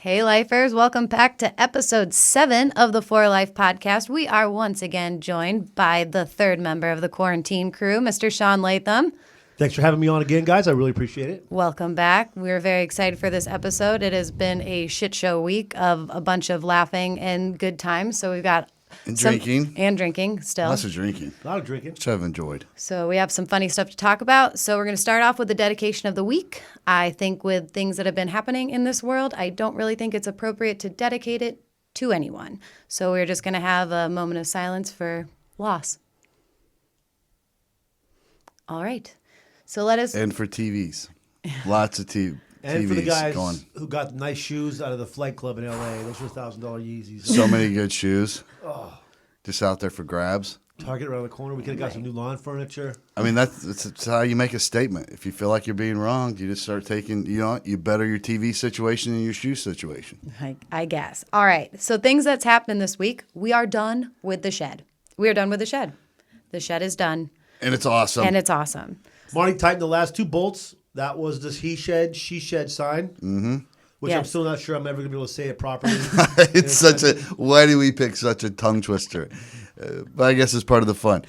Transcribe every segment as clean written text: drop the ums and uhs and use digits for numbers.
Hey, lifers. Welcome back to episode 7 of the For Life podcast. We are once again joined by the third member of the quarantine crew, Mr. Shaun Latham. Thanks for having me on again, guys. I really appreciate it. Welcome back. We're very excited for this episode. It has been a shit show week of a bunch of laughing and good times. So we've got drinking still. Lots of drinking. A lot of drinking. Which I've enjoyed. So we have some funny stuff to talk about. So we're going to start off with the dedication of the week. I think with things that have been happening in this world, I don't really think it's appropriate to dedicate it to anyone. So we're just going to have a moment of silence for loss. All right. So let us... And for TVs. Lots of TVs. And for the guys going. who got nice shoes out of the Flight Club in L.A. Those were $1,000 Yeezys. So many good shoes. Just out there for grabs. Target around the corner. We could have got some new lawn furniture. I mean, that's how you make a statement. If you feel like you're being wronged, you just start taking, you better your TV situation than your shoe situation. I guess. All right. So things that's happened this week, we are done with the shed. We are done with the shed. The shed is done. And it's awesome. Marnee tightened the last 2 bolts. That was this he shed, she shed sign. Mm-hmm. Which I'm still not sure I'm ever going to be able to say it properly. Why do we pick such a tongue twister? But I guess it's part of the fun.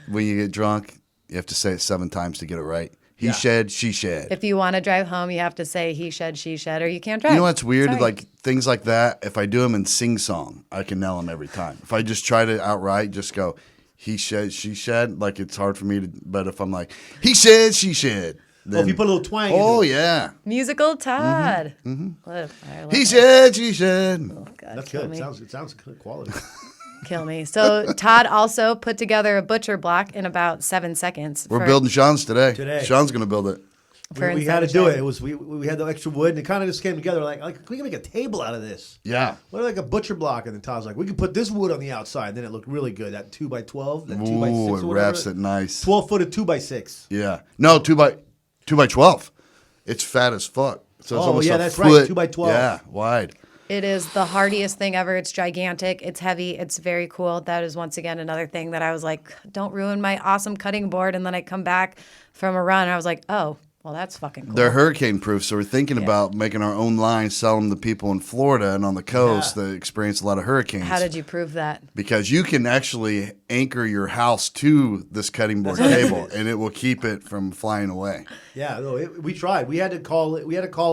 When you get drunk, you have to say it 7 times to get it right. He shed, she shed. If you want to drive home, you have to say he shed, she shed, or you can't drive. You know what's weird? Sorry. Like things like that, if I do them in sing-song, I can nail them every time. If I just try to outright just go, he shed, she shed, like it's hard for me to, but if I'm like, he shed, she shed. Then, if you put a little twang into it. Yeah. Musical Todd. He shed, she shed. Oh, God, That's good. It sounds good quality. Kill me. So Todd also put together a butcher block in about 7 seconds. We're building Shaun's today. Shaun's going to build it. We had to do it. It was we had the extra wood, and it kind of just came together. Like we can make a table out of this. Yeah. What like a butcher block? And then Todd's like, we can put this wood on the outside. And then it looked really good. That 2x12, that 2x6. Ooh, it wraps it nice. 12-foot of 2x6. Yeah. No, 2x12. It's fat as fuck. So it's almost that's foot. right. 2x12. Yeah, wide. It is the hardiest thing ever. It's gigantic. It's heavy. It's very cool. That is once again another thing that I was like, don't ruin my awesome cutting board. And then I come back from a run and I was like, oh, well, that's fucking cool. They're hurricane proof, so we're thinking about making our own line, selling them to people in Florida and on the coast that experience a lot of hurricanes. How did you prove that? Because you can actually anchor your house to this cutting board table, and it will keep it from flying away. Yeah, no, we tried. We had to call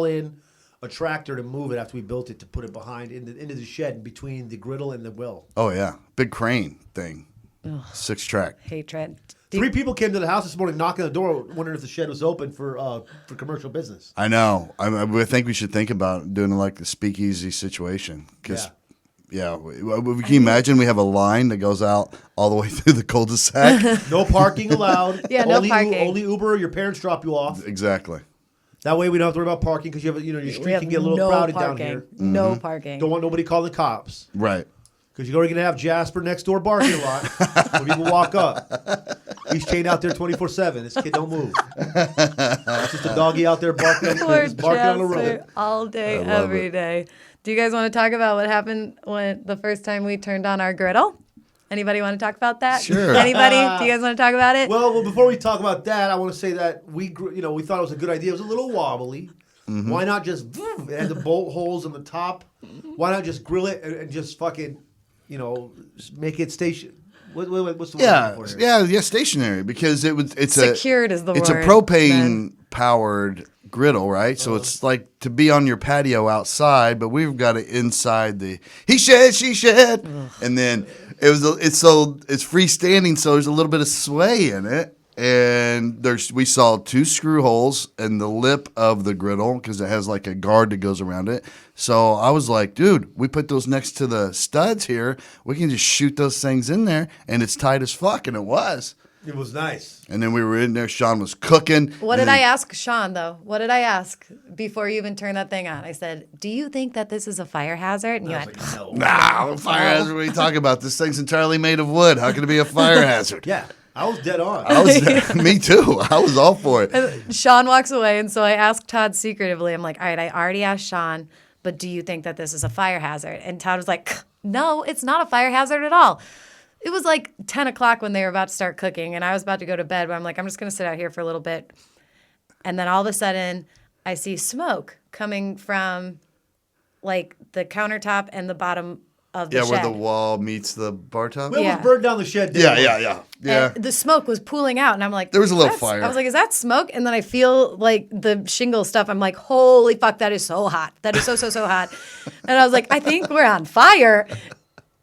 in a tractor to move it after we built it to put it behind into the shed between the griddle and the wheel. Oh yeah, big crane thing, 6-track. Hatred. 3 people came to the house this morning, knocking on the door, wondering if the shed was open for commercial business. I know. I think we should think about doing like the speakeasy situation. Because, can you imagine we have a line that goes out all the way through the cul-de-sac? No parking allowed. No parking. Only Uber or your parents drop you off. Exactly. That way we don't have to worry about parking because your street can get a little crowded down here. No parking. Don't want nobody calling the cops. Right. Because you're already going to have Jasper next door barking a lot when people walk up. He's chained out there 24/7. This kid don't move. It's just a doggy out there barking on the road. All day, every day. Do you guys want to talk about what happened when the first time we turned on our griddle? Anybody want to talk about that? Sure. Anybody? Do you guys want to talk about it? Well, before we talk about that, I want to say that we thought it was a good idea. It was a little wobbly. Mm-hmm. Why not just it had the bolt holes on the top? Why not just grill it and just fucking make it station? What's the word? Yeah, stationary because it's secured is the word. It's a propane powered griddle, right? So it's like to be on your patio outside, but we've got it inside the he shed, she shed, and then it's freestanding, so there's a little bit of sway in it. And we saw 2 screw holes in the lip of the griddle because it has like a guard that goes around it. So I was like, dude, we put those next to the studs here. We can just shoot those things in there, and it's tight as fuck, and it was. It was nice. And then we were in there. Shaun was cooking. What did I ask Shaun, though? What did I ask before you even turned that thing on? I said, do you think that this is a fire hazard? And you went, no. Nah, fire hazard. What are you talking about? This thing's entirely made of wood. How can it be a fire hazard? Yeah. I was dead on. Me too. I was all for it. And Shaun walks away, and so I asked Todd secretively. I'm like, all right, I already asked Shaun, but do you think that this is a fire hazard? And Todd was like, no, it's not a fire hazard at all. It was like 10 o'clock when they were about to start cooking, and I was about to go to bed, but I'm like, I'm just going to sit out here for a little bit. And then all of a sudden, I see smoke coming from like the countertop and the bottom of the Yeah, shed. where the wall meets the bar top. We Yeah. almost burned down the shed. didn't we? Yeah. And the smoke was pooling out, and I'm like, There was a little "That's-" fire. I was like, is that smoke? And then I feel like the shingle stuff. I'm like, holy fuck, that is so hot. That is so hot. And I was like, I think we're on fire.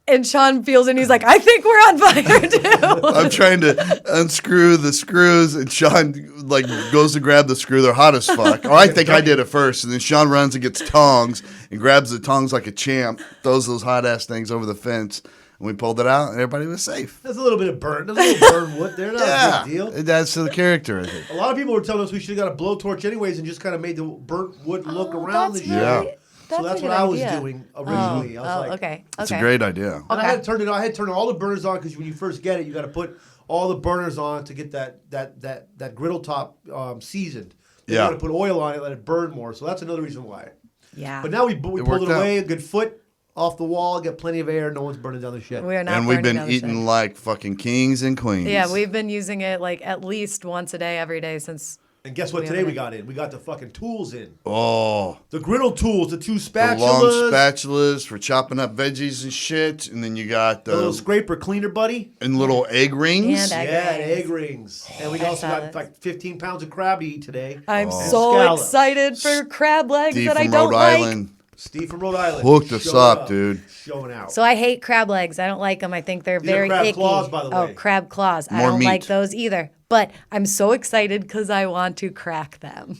And Shaun feels it, and he's like, I think we're on fire too. I'm trying to unscrew the screws, and Shaun like goes to grab the screw. They're hot as fuck. Or I think I did it first, and then Shaun runs and gets tongs and grabs the tongs like a champ, throws those hot ass things over the fence, and we pulled it out, and everybody was safe. There's a little bit of burn. There's a little burn wood there. Not a big deal. It adds to the character, I think. A lot of people were telling us we should have got a blowtorch anyways and just kind of made the burnt wood look around the that's shed. Yeah. really- So that's a what good I was idea. doing originally. I was like, okay. It's a great idea. And I had to turn all the burners on because when you first get it, you got to put all the burners on to get that griddle top seasoned. Then Yeah. You got to put oil on it, let it burn more. So that's another reason why. Yeah. But now we pulled worked it away, out. a good foot off the wall, get plenty of air. No one's burning down the shed. We are not And we've burning been down the eating shed. like fucking kings and queens. Yeah, we've been using it like at least once a day, every day since. And guess what? We Today haven't- we got in. We got the fucking tools in. Oh, The griddle tools, the two the spatulas, long spatulas for chopping up veggies and shit, and then you got the little the scraper cleaner buddy. and little egg rings. And Yeah, rings. egg rings. And we I also saw got this. like 15 pounds of crab to eat today. I'm And so scallops. excited for crab legs Steve that I from don't Rhode like. Island. Steve from Rhode Island. Hooked us Showing up, dude. Showing out. So I hate crab legs. I don't like them. I think they're These are very crab icky. claws, by the Oh, way. crab claws. I More don't meat. like those either. But I'm so excited because I want to crack them.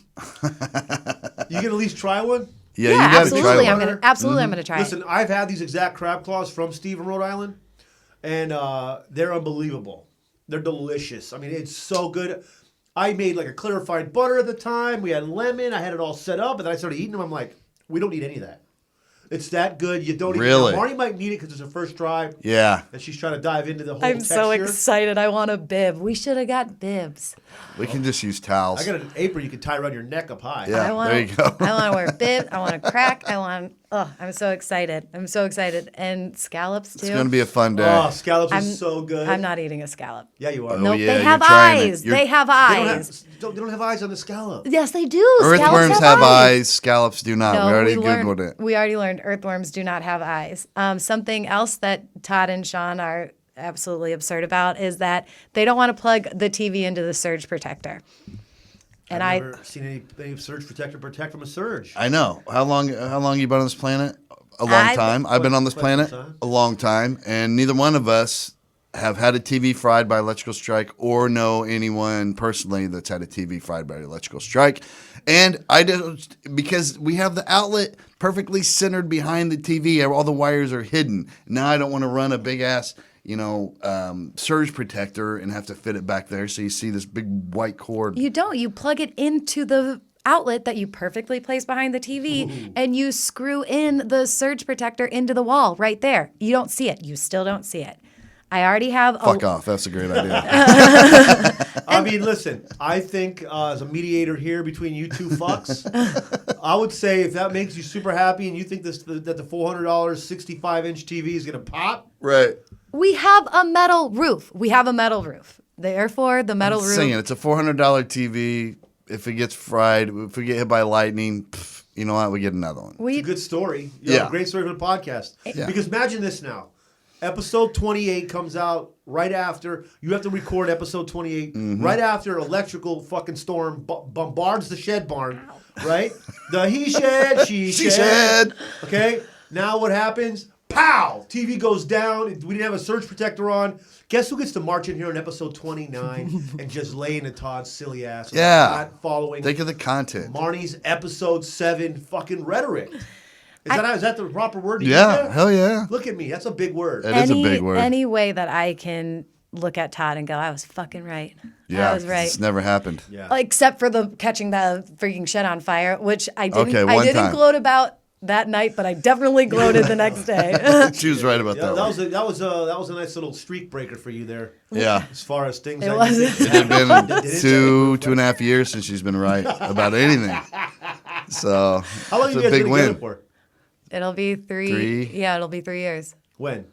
You can at least try one? Yeah, you gotta absolutely. try I'm one. gonna absolutely. I'm gonna try. Listen, I've had these exact crab claws from Steve from Rhode Island, and they're unbelievable. They're delicious. I mean, it's so good. I made like a clarified butter at the time. We had lemon. I had it all set up, and then I started eating them. I'm like, we don't need any of that. It's that good. You don't Really? even. Marnee might need it because it's her first try, Yeah, and she's trying to dive into the whole I'm texture. so excited. I want a bib. We should have got bibs. we can just use towels. I got an apron you can tie around your neck up high. Yeah. I want. there you go. I want to wear bibs. I want to crack. I want. Oh, I'm so excited. I'm so excited. And scallops too. It's gonna be a fun day. Oh, scallops I'm is so good. I'm not eating a scallop. Yeah, you are. Oh, Nope, yeah, they you're have trying it. eyes. You're- They have They don't eyes. they don't have eyes on the scallop. Yes, they do. Earthworms Scallops have eyes. Scallops do not. No, we already learned, googled it. We already learned earthworms do not have eyes. Something else that Todd and Shaun are absolutely absurd about is that they don't want to plug the TV into the surge protector. And I've never seen any surge protector protect from a surge. I know. How long you been on this planet? A long I've- time. I've been on this Quite planet some time. a long time, and neither one of us have had a TV fried by electrical strike or know anyone personally that's had a TV fried by electrical strike. And I don't, because we have the outlet perfectly centered behind the TV. All the wires are hidden. Now I don't want to run a big ass, surge protector and have to fit it back there. So you see this big white cord. you don't. You plug it into the outlet that you perfectly place behind the TV and you screw in the surge protector into the wall right there. You don't see it. You still don't see it. I already have Fuck off. That's a great idea. I mean, listen, I think as a mediator here between you two fucks, I would say if that makes you super happy and you think that the $400 65-inch TV is going to pop, Right. We have a metal roof. Therefore, the metal roof. Singing. It's a $400 TV. If it gets fried, if we get hit by lightning, you know what? We get another one. it's a good story. Yeah. A great story for the podcast. Yeah. Because imagine this now. Episode 28 comes out right after. You have to record episode 28 right after electrical fucking storm bombards the shed barn, right? The he shed, she shed. Okay? Now what happens? Pow! TV goes down. We didn't have a surge protector on. Guess who gets to march in here on episode 29 and just lay into Todd's silly ass? Yeah. Not following Think of the content. Marnie's episode 7 fucking rhetoric. Is that the proper word to use Yeah. there? Hell yeah. Look at me. That's a big word. That is a big word. Any way that I can look at Todd and go, I was fucking right. Yeah. I was right. It's never happened. Yeah. Except for the catching the freaking shed on fire, which I didn't. Okay, I one didn't time. gloat about that night, but I definitely gloated the next day. She was right about Yeah, that one. that was a nice little streak breaker for you there. Yeah. As far as things It that was. you think- It had been it? 2.5 years since she's been right about anything. So How long it's have you a guys big been win. together for? It'll be three. 3? Yeah, it'll be 3 years. When?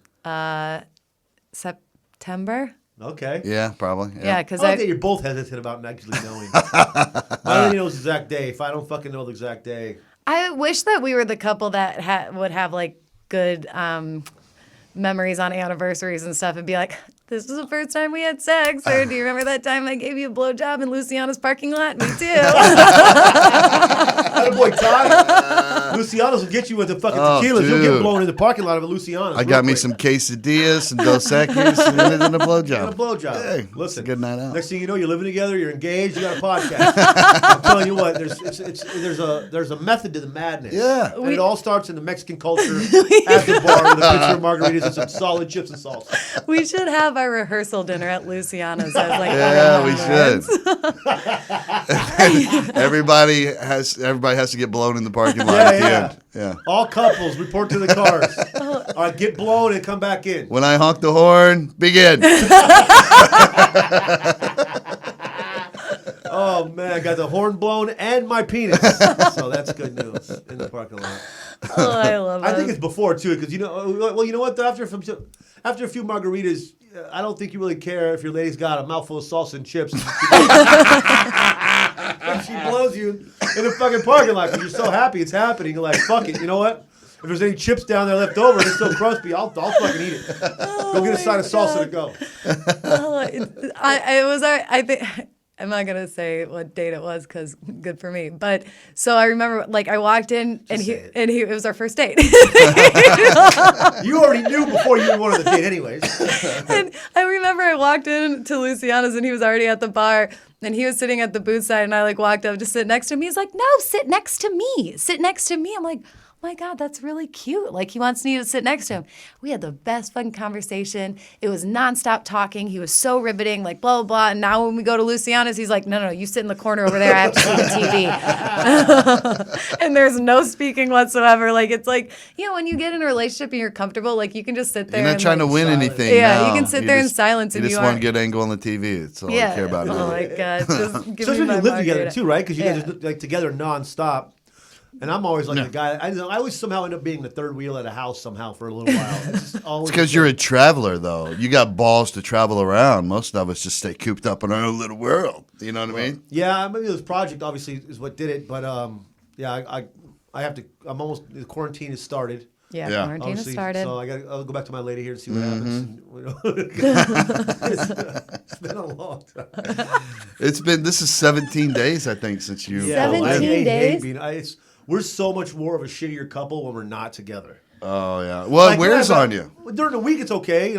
September. Okay. Yeah, probably. Yeah, because I like that you're both hesitant about actually knowing. I already know the exact day. If I don't fucking know the exact day, I wish that we were the couple that would have like good memories on anniversaries and stuff and be like, this was the first time we had sex, or do you remember that time I gave you a blowjob in Luciana's parking lot? Me too. Attaboy, Todd. Luciana's will get you with the fucking tequilas. You'll get blown in the parking lot of a Luciana's. I got me some quesadillas, some Dos Equis, and a blowjob. And a blowjob. Hey, listen, a good night out. Next thing you know, you're living together, you're engaged, you got a podcast. I'm telling you what, there's a method to the madness. Yeah. And it all starts in the Mexican culture at the bar with a pitcher of margaritas and some solid chips and salsa. We should have our rehearsal dinner at Luciana's. As like we should. everybody has to get blown in the parking lot at the end. Yeah. All couples report to the cars. All right, get blown and come back in. When I honk the horn, begin. Oh man, I got the horn blown and my penis. So that's good news in the parking lot. Oh, I love it. I think it's before too, because you know what? After a few margaritas, I don't think you really care if your lady's got a mouthful of salsa and chips. And she blows you in the fucking parking lot because you're so happy it's happening. You're like, fuck it. You know what? If there's any chips down there left over and it's still crispy, I'll fucking eat it. Go get a side of salsa to go. I think. I'm not going to say what date it was because good for me. But so I remember, like, I walked in and it was our first date. You already knew before you went on the date anyways. And I remember I walked in to Luciana's and he was already at the bar and he was sitting at the booth side and I like walked up to sit next to him. He's like, no, sit next to me. Sit next to me. I'm like, oh my God, that's really cute. Like, he wants me to sit next to him. We had the best fucking conversation. It was nonstop talking. He was so riveting, like, blah, blah, blah. And now when we go to Luciana's, he's like, no, you sit in the corner over there. I have to see the TV. And there's no speaking whatsoever. Like, it's like, when you get in a relationship and you're comfortable, like, you can just sit there. You're not trying to win anything. Yeah, now. you can sit there in silence. You and just want a good angle on the TV. That's all I care about. Oh, my God. Just give Especially me when my you live together, margarita. too, right? Because you guys are like together nonstop. And I'm always like the guy. I always somehow end up being the third wheel at a house somehow for a little while. It's because you're a traveler, though. You got balls to travel around. Most of us just stay cooped up in our own little world. You know what I mean? Yeah, maybe this project obviously is what did it. But I have to. I'm almost. The quarantine has started. Yeah, Yeah. quarantine has Obviously, started. So I'll go back to my lady here to see what happens. It's been a long time. This is 17 days, I think, since you. Yeah, 17 days? We're so much more of a shittier couple when we're not together. Oh yeah. Well, it wears on you. During the week, it's okay.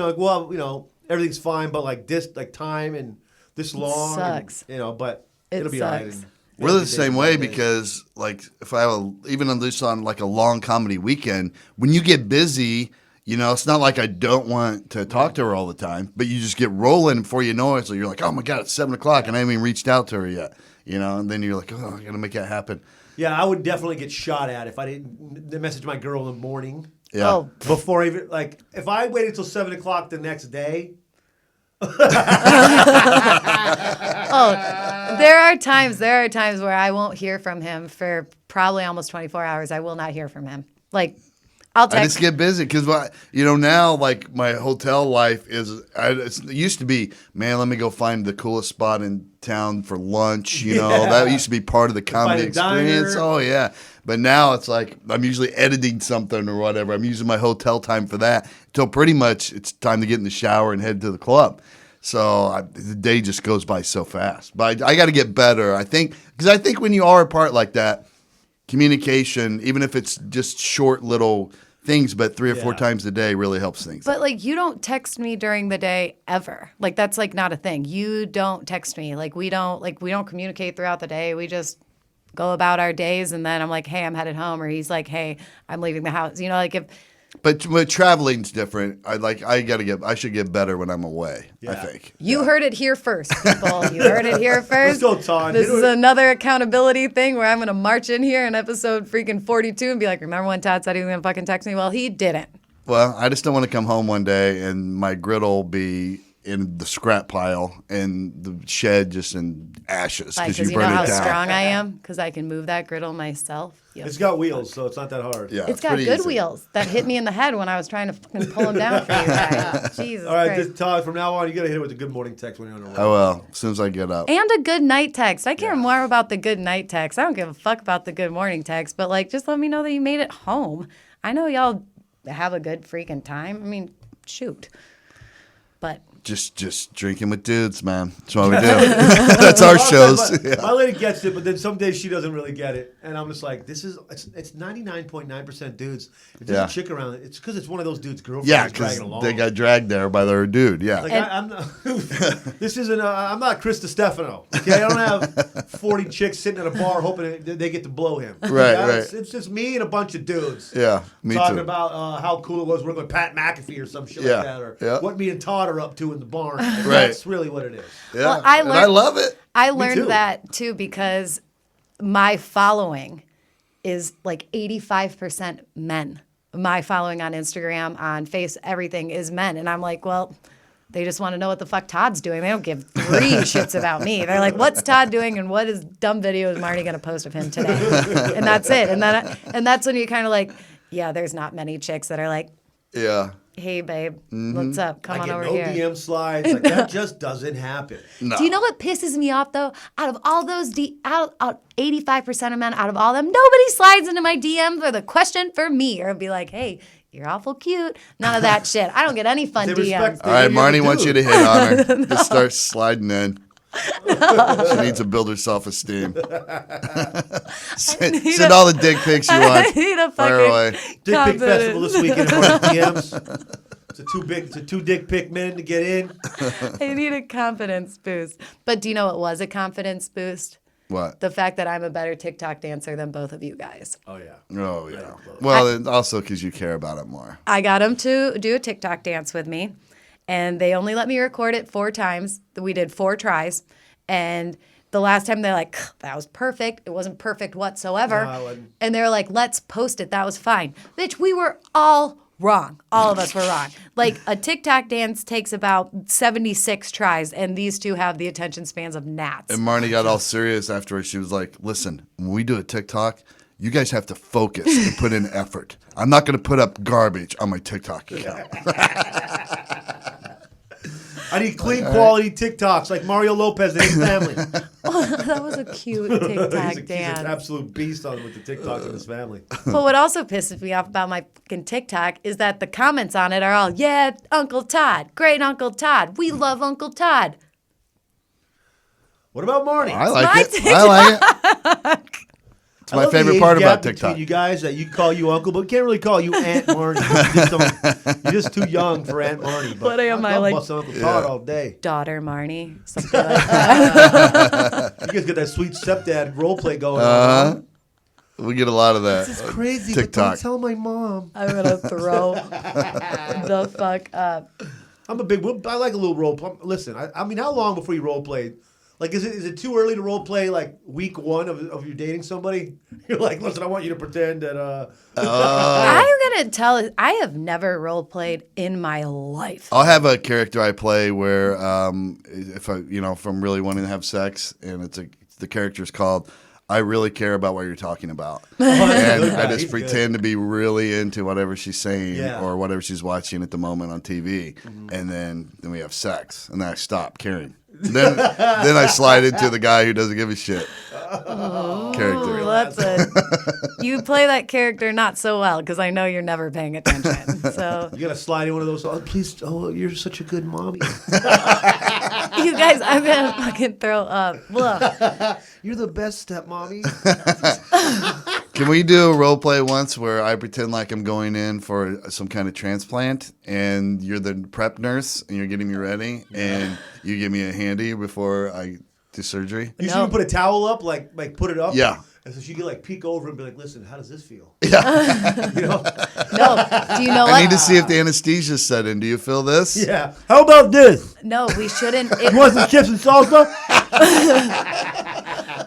Everything's fine. But like this, like time and this long, sucks. And, but It it'll be all right. sucks. We're the same way because, like, if I have even on this on like a long comedy weekend, when you get busy, it's not like I don't want to talk to her all the time, but you just get rolling before you know it. So you're like, oh my God, it's 7:00 and I haven't even reached out to her yet, and then you're like, oh, I gotta make that happen. Yeah, I would definitely get shot at if I didn't message my girl in the morning. Yeah. Oh. Before even if I waited till 7:00 the next day. There are times where I won't hear from him for probably almost 24 hours. I will not hear from him. Like, I'll text. I just get busy because now like my hotel life it used to be, man, let me go find the coolest spot in town for lunch. That used to be part of the comedy experience. Oh yeah, but now it's like I'm usually editing something or whatever. I'm using my hotel time for that until pretty much it's time to get in the shower and head to the club. So the day just goes by so fast. But I got to get better. I think when you are apart like that, communication, even if it's just short little things, but 3 or 4 times a day really helps things. But like, you don't text me during the day ever. Like, that's like not a thing. You don't text me. Like, we don't communicate throughout the day. We just go about our days, and then I'm like, hey, I'm headed home, or he's like, hey, I'm leaving the house. But traveling's different. I should get better when I'm away. Yeah. I think. You heard it here first, people. You heard it here first. Let's go, Todd. This is another accountability thing where I'm going to march in here in episode freaking 42 and be like, remember when Todd said he was going to fucking text me? Well, he didn't. Well, I just don't want to come home one day and my griddle be, in the scrap pile and the shed just in ashes because Because you you know burned how it down. strong I am? Because I can move that griddle myself. Yep. It's got wheels, so it's not that hard. Yeah, It's got pretty good easy. wheels that hit me in the head when I was trying to fucking pull them down for you guys. Jesus All right, Christ. Todd, from now on, you got to hit it with a good morning text when you're on the road. Oh well, as soon as I get up. And a good night text. I care more about the good night text. I don't give a fuck about the good morning text, but like, just let me know that you made it home. I know y'all have a good freaking time. I mean, shoot. But Just drinking with dudes, man. That's what we do. That's our shows. My lady gets it, but then some days she doesn't really get it, and I'm just like, it's 99.9% dudes. If there's a chick around, it's because it's one of those dudes' girlfriends Yeah, dragging because along. they got dragged there by their dude. Yeah. Like I'm not, this isn't. I'm not Chris Stefano. Okay, I don't have 40 chicks sitting at a bar hoping they get to blow him. Right, Okay? right. It's just me and a bunch of dudes. Yeah, me talking too. about how cool it was working with Pat McAfee or some shit Yeah, like that, or yeah. what me and Todd are up to in the barn. Right. That's really what it is. Yeah. Well, I and I learned- love it. I too. learned that too because my following is like 85% men. My following on Instagram, on Face, everything is men. And I'm like, well, they just want to know what the fuck Todd's doing. They don't give three shits about me. They're like, what's Todd doing and what is dumb video is Marnee going to post of him today? And that's it. And that's when you kind of like, yeah, there's not many chicks that are like, Yeah. hey, babe, what's up? Come I on get over no here. DM slides. Like that just doesn't happen. No. Do you know what pisses me off though? Out of all those, 85% of men, out of all of them, nobody slides into my DMs with a question for me or be like, "Hey, you're awful cute." None of that shit. I don't get any fun They DMs. respect- All right, Maybe you have Marnee a wants you dude. to hit on her. Just start sliding in. She needs to build her self-esteem. Send all the dick pics you I want. need a Fire away. fucking Dick pic confidence. festival this weekend in Marnee DMs. It's a two dick pic men to get in. I need a confidence boost. But do you know what was a confidence boost? What? The fact that I'm a better TikTok dancer than both of you guys. Oh yeah. Oh, yeah. Well, and also because you care about it more. I got them to do a TikTok dance with me, and they only let me record it 4 times. We did 4 tries, and the last time they're like, that was perfect. It wasn't perfect whatsoever. No, I wouldn't. And they're like, let's post it. That was fine. Bitch, we were all wrong. All of us were wrong. Like a TikTok dance takes about 76 tries, and these two have the attention spans of gnats. And Marnee got all serious afterwards. She was like, listen, when we do a TikTok, you guys have to focus and put in effort. I'm not going to put up garbage on my TikTok account. I need clean quality TikToks like Mario Lopez and his family. That was a cute TikTok He's an dance. absolute beast on with the TikToks in his family. But what also pisses me off about my fucking TikTok is that the comments on it are all, yeah, Uncle Todd, great Uncle Todd, we love Uncle Todd. What about Marnee? I like my it. I like it. It's I my love the favorite age part gap about between TikTok. you guys that you call you uncle, but we can't really call you Aunt Marnee. You're just too young for Aunt Marnee. But What am I, love like- busting Uncle Todd all day. Daughter Marnee, something like that. You guys got that sweet stepdad role play going on. We get a lot of that. It's crazy, TikTok. but don't tell my mom. I'm going to throw the fuck up. I like a little role play. Listen, I mean, how long before you role play? Like, is it too early to role play like week 1 of you dating somebody? You're like, listen, I want you to pretend that. I'm going to tell I have never role played in my life. I'll have a character I play where if I'm really wanting to have sex, and the character's called I really care about what you're talking about. that's And good. I just He's pretend to be really into whatever she's saying Yeah. or whatever she's watching at the moment on TV. And then we have sex, and then I stop caring. Then I slide into the guy who doesn't give a shit character. Well, you play that character not so well because I know you're never paying attention. So You gotta slide in one of those. Oh, please! Oh, you're such a good mommy. you guys, I'm gonna fucking throw up. Look, You're the best stepmommy. Can we do a role play once where I pretend like I'm going in for some kind of transplant, and you're the prep nurse, and you're getting me ready, and you give me a handy before I do surgery? You should No. even put a towel up, like put it up. Yeah. And so she could like peek over and be like, "Listen, how does this feel?" Yeah. You know? no. Do you know I what? need to see if the anesthesia set in. Do you feel this? Yeah. How about this? No, we shouldn't. You want some chips and salsa?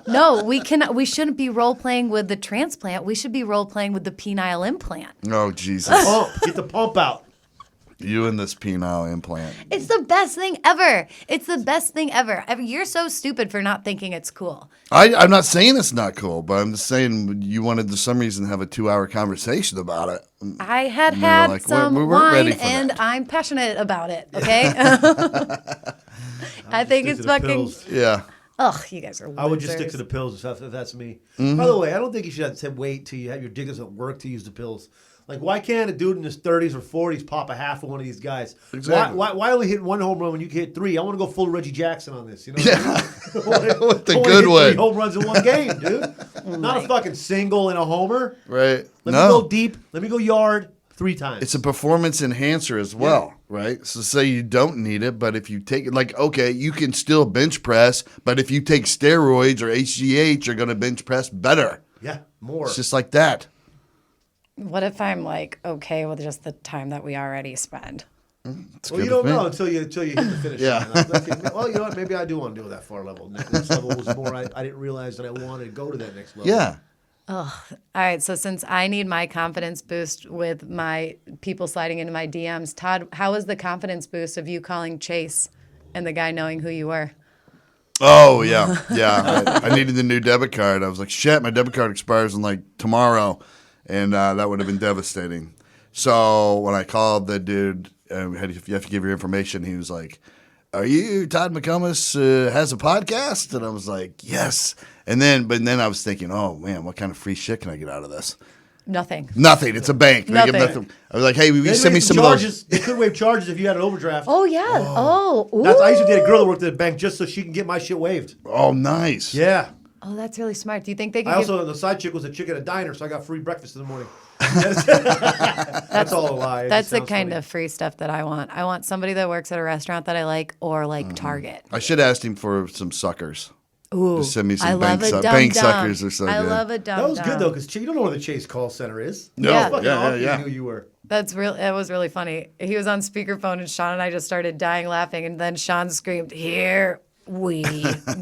No, we shouldn't be role playing with the transplant. We should be role playing with the penile implant. Oh, Jesus. Pump. Get the pump out. You and this penile implant. It's the best thing ever. It's the best thing ever. I mean, you're so stupid for not thinking it's cool. I'm not saying it's not cool, but I'm just saying you wanted for some reason to have a 2-hour conversation about it. I had And we were had like, some we weren't wine, ready for and that. I'm passionate about it. Okay. I think it's fucking. Pills. Yeah. Ugh, you guys are. Losers. I would just stick to the pills if that's me. Mm-hmm. By the way, I don't think you should have to wait till you have your dick doesn't work to use the pills. Like, why can't a dude in his 30s or 40s pop a half of one of these guys? Exactly. Why only hit one home run when you can hit 3? I want to go full Reggie Jackson on this. You know? Yeah. With the I wanna good hit one. 3 home runs in one game, dude. Not a fucking single and a homer. Right. Let me go deep. Let me go yard 3 times. It's a performance enhancer as well, right? So say you don't need it, but if you take it, like, okay, you can still bench press, but if you take steroids or HGH, you're going to bench press better. Yeah, more. It's just like that. What if I'm like okay with just the time that we already spend? It's Well, good you don't with me. know until you hit the finish Yeah. line. Well, you know what? Maybe I do want to do that far level. Next level was more. I didn't realize that I wanted to go to that next level. Yeah. All right, so since I need my confidence boost with my people sliding into my DMs, Todd, how was the confidence boost of you calling Chase and the guy knowing who you were? Oh, yeah. Yeah. I needed the new debit card. I was like, shit, my debit card expires in like tomorrow. And that would have been devastating. So when I called the dude, you have to give your information, he was like, are you Todd McComas has a podcast? And I was like, yes. But then I was thinking, oh, man, what kind of free shit can I get out of this? Nothing. Nothing. It's a bank. They give Nothing. I was like, hey, will you They send me waive some of charges. those? They could waive charges if you had an overdraft. Oh yeah. Oh. Ooh. I used to date a girl that worked at a bank just so she can get my shit waived. Oh, nice. Yeah. Oh, that's really smart. Do you think they could? I also, the side chick was a chick at a diner, so I got free breakfast in the morning. That's all a lie. It That's just the sounds kind funny. of free stuff that I want. I want somebody that works at a restaurant that I like, or like Target. I should have asked him for some suckers. Ooh, Just send me some I love bank a bank dum-dum. suckers or so I good. love a dumb. That was good though, because you don't know where the Chase call center is. No, Yeah. Fucking yeah, obvious yeah. who you were. That's real. It was really funny. He was on speakerphone, and Shaun and I just started dying laughing, and then Shaun screamed, "Here we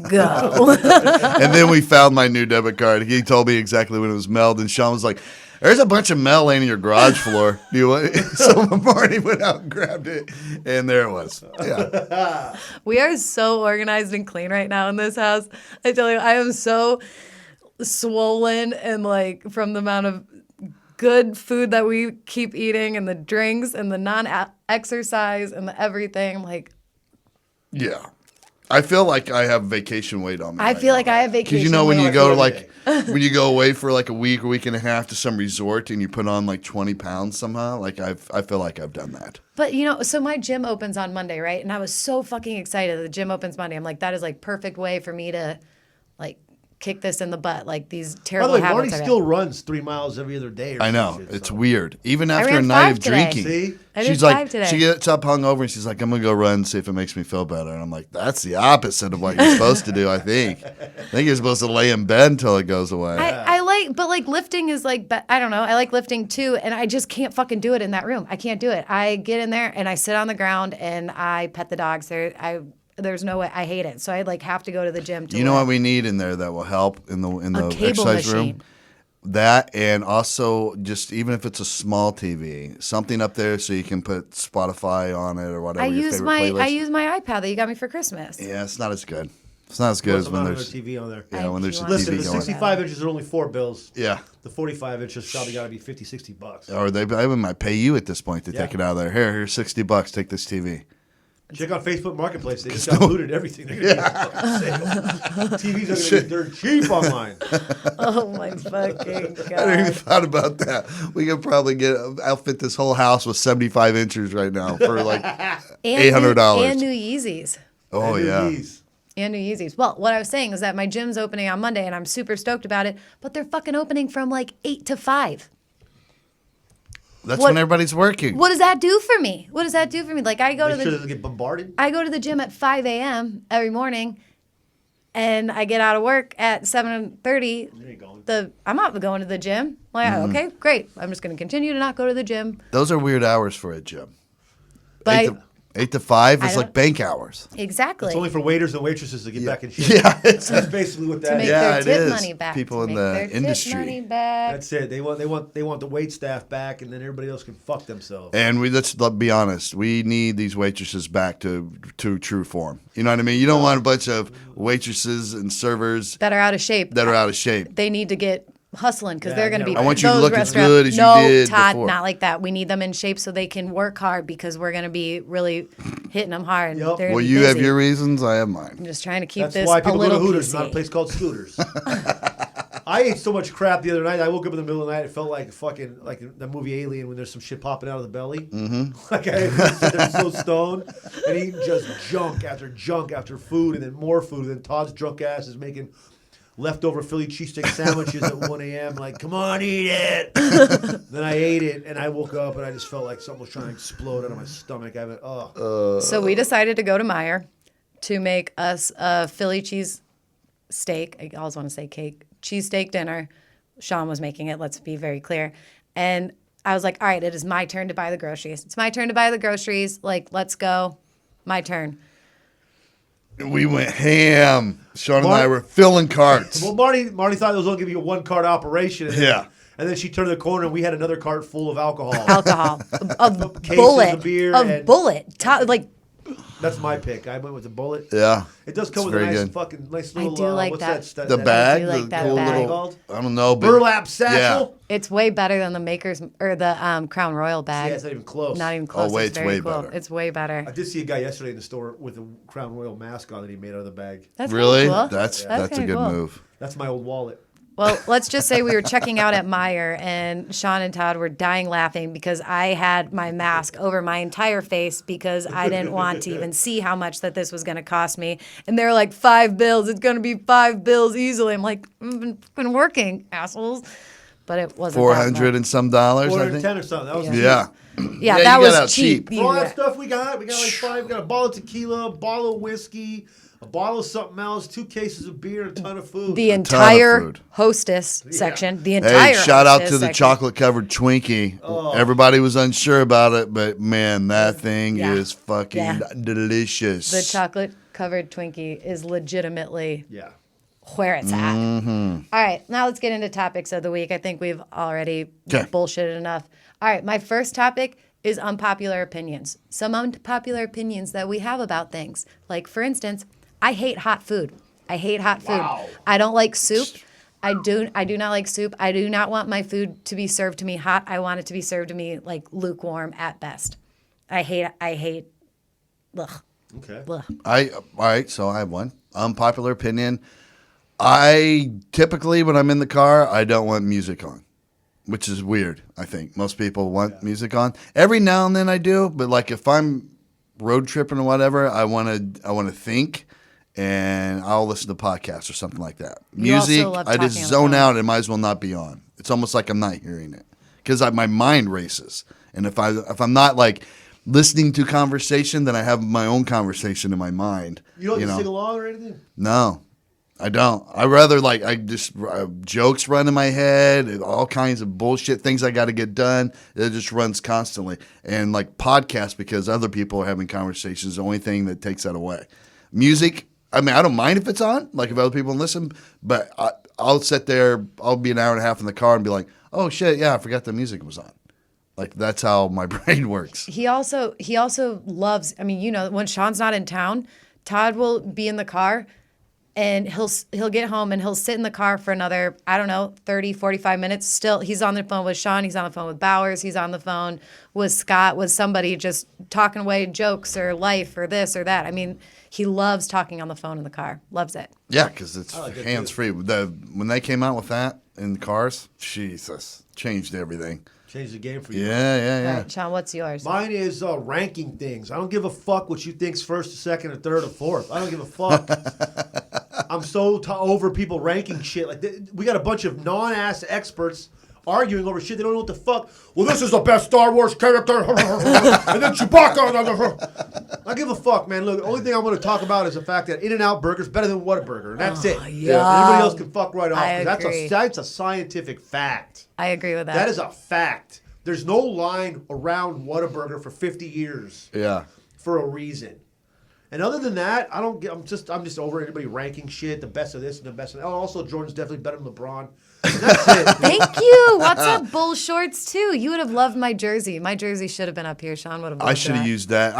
go!" And then we found my new debit card. He told me exactly when it was mailed, and Shaun was like, there's a bunch of mail laying in your garage floor. Do you want it? So Marnee went out and grabbed it, and there it was. Yeah. We are so organized and clean right now in this house. I tell you, I am so swollen and like from the amount of good food that we keep eating and the drinks and the non-exercise and the everything. Like, Yeah. I feel like I have vacation weight on me. I feel like I have vacation. Because you know when you weight go to every like when you go away for like a week and a half to some resort and you put on like 20 pounds somehow, like I feel like I've done that. But you know, so my gym opens on Monday, right? And I was so fucking excited. The gym opens Monday. I'm like, that is like perfect way for me to like kick this in the butt. Like these By terrible the way, Marnee habits. I still have. runs 3 miles every other day. Or I know. some shit, It's so. weird. Even after a ran night 5 of today. drinking. See? I did She's 5 like, today. she gets up hungover and she's like, I'm going to go run, see if it makes me feel better. And I'm like, that's the opposite of what you're supposed to do, I think. I think you're supposed to lay in bed until it goes away. I like, but like lifting is like, I don't know. I like lifting too, and I just can't fucking do it in that room. I can't do it. I get in there and I sit on the ground and I pet the dogs. There's no way. I hate it. So I like have to go to the gym. To You know lift. what we need in there that will help in the cable exercise room? machine. That, and also just even if it's a small TV, something up there so you can put Spotify on it or whatever. I your use favorite my playlist. iPad that you got me for Christmas. Yeah, it's not as good. It's not as good What's as when the amount there's of TV on there? yeah, when there's a If you Listen, TV the going. 65 inches are only $4. Yeah. The 45 inches probably got to be 50, 60 bucks. Or they might pay you at this point to Yeah. take it out of there. Here's $60. Take this TV. Check out Facebook Marketplace. They just got looted everything. They're gonna be on sale. TVs are going to be dirt cheap online. Oh my fucking I didn't even god! thought about that. We could probably outfit this whole house with 75 inches right now for like $800. And new Yeezys. oh And yeah. these. And new Yeezys. Well, what I was saying is that my gym's opening on Monday, and I'm super stoked about it. But they're fucking opening from like 8 to 5. That's What- when everybody's working. What does that do for me? What does that do for me? Like I go to Make sure the doesn't get bombarded. I go to the gym at 5 a.m. every morning, and I get out of work at 7:30. You ain't going. I'm not going to the gym. Like, okay, great. I'm just going to continue to not go to the gym. Those are weird hours for a gym. But 8 to 5 I is don't- like bank hours. Exactly. It's only for waiters and waitresses to get back in shape. Yeah, it's, That's basically what to that make is. Yeah, their it tip is. money back. People to in make the their industry. Tip money back. That's it. They want the wait staff back, and then everybody else can fuck themselves. and let's be honest. We need these waitresses back to true form. You know what I mean? You don't want a bunch of waitresses and servers That are out of shape. that are out of shape. They need to get hustling because Yeah, they're going to yeah, be. right. I want you to those look as restaurant- good as you no, did Todd, before. not like that. We need them in shape so they can work hard because we're going to be really hitting them hard. And Yep. they're gonna Well, be you have busy. your reasons. I have mine. I'm just trying to keep That's this why a people go to little Hooters, PC. not a place called Scooters. I ate so much crap the other night. I woke up in the middle of the night. It felt like fucking like the movie Alien when there's some shit popping out of the belly. Mm-hmm. Like I was sitting there so stoned and eating just junk after food, and then more food. And then Todd's drunk ass is making leftover Philly cheesesteak sandwiches at 1 a.m. Like, come on, eat it. Then I ate it, and I woke up, and I just felt like something was trying to explode out of my stomach. I went, So we decided to go to Meijer to make us a Philly cheese steak. I always want to say cake. Cheesesteak dinner. Shaun was making it, let's be very clear. And I was like, all right, it is my turn to buy the groceries. It's my turn to buy the groceries. Like, let's go. My turn. We went ham. Shaun and Mark- I were filling carts. well, Marnee thought it was going to give you a one-cart operation. And then, Yeah. And then she turned the corner, and we had another cart full of alcohol. Alcohol. A Cases bullet. of beer A and- bullet. Like, That's my pick. I went with the bullet. Yeah. It does come It's with a very nice good. fucking nice I little. do like what's that. The bag, do like the that cool bag. little. Called? I don't know, but Burlap satchel. it's way better than the Maker's or the Crown Royal bag. Yeah, it's not even close. Not even close. wait, it's it's very way cool. better. It's way better. I did see a guy yesterday in the store with a Crown Royal mask on that he made out of the bag. That's really, kinda cool. that's a kinda good cool. move. That's my old wallet. Well, let's just say we were checking out at Meijer, and Shaun and Todd were dying laughing because I had my mask over my entire face because I didn't want to even see how much that this was going to cost me. And they're like, $5. It's going to be $5 easily. I'm like, been working, assholes. But it wasn't. $400 and some dollars. I 410 think. or something. That was Yeah. Yeah, you that got out was cheap. For all that stuff we got like five. We got a bottle of tequila, a bottle of whiskey, a bottle of something else, 2 cases of beer, and a ton of food. The ton of entire food. hostess section. The entire Hey, shout out hostess to the section. chocolate covered Twinkie. Everybody was unsure about it, but man, that thing Yeah. is fucking Yeah. delicious. The chocolate covered Twinkie is legitimately Yeah. where it's at. Mm-hmm. All right, now let's get into topics of the week. I think we've already 'Kay. bullshitted enough. All right, my first topic is unpopular opinions. Some unpopular opinions that we have about things. Like, for instance, I hate hot food. I hate hot food. Wow. I don't like soup. I do not like soup. I do not want my food to be served to me hot. I want it to be served to me like lukewarm at best. I hate ugh. Okay. Ugh. All right, so I have one unpopular opinion. I typically, when I'm in the car, I don't want music on, which is weird. I think most people want music on. Every now and then I do, but like if I'm road tripping or whatever, I want to think, and I'll listen to podcasts or something like that. You also Music, love I just talking on the zone phone. out. It might as well not be on. It's almost like I'm not hearing it because my mind races, and if I'm not like listening to conversation, then I have my own conversation in my mind. You don't know? sing along or anything? No, I don't. I rather jokes run in my head, and all kinds of bullshit things I got to get done. It just runs constantly. And like podcasts, because other people are having conversations, is the only thing that takes that away. Music, I mean, I don't mind if it's on, like if other people listen, but I'll sit there, I'll be an hour and a half in the car and be like, oh shit, yeah, I forgot the music was on. Like that's how my brain works. He also loves, I mean, you know, when Shaun's not in town, Todd will be in the car and he'll get home and he'll sit in the car for another, I don't know, 30, 45 minutes. Still, he's on the phone with Shaun, he's on the phone with Bowers, he's on the phone with Scott, with somebody just talking away jokes or life or this or that. I mean, he loves talking on the phone in the car. Loves it. Yeah, because it's like it hands free. When they came out with that in the cars, Jesus, changed everything. Change the game for you. Yeah. All right, Shaun, what's yours? Mine is ranking things. I don't give a fuck what you think's first, second, or third, or fourth. I don't give a fuck. I'm so over people ranking shit. Like we got a bunch of non-ass experts arguing over shit they don't know what the fuck. Well, this is the best Star Wars character, and then Chewbacca. I give a fuck, man. Look, the only thing I'm going to talk about is the fact that In-N-Out Burger's better than Whataburger, and that's it. yeah. Everybody else can fuck right off. I 'Cause agree. That's a scientific fact. I agree with that. That is a fact. There's no line around Whataburger for 50 years. Yeah. for a reason. And other than that, I'm just over anybody ranking shit, the best of this and the best of that. Oh, also, Jordan's definitely better than LeBron. That's it. Thank you. What's up, bull shorts too? You would have loved my jersey. My jersey should have been up here. Shaun would have. I should have used that.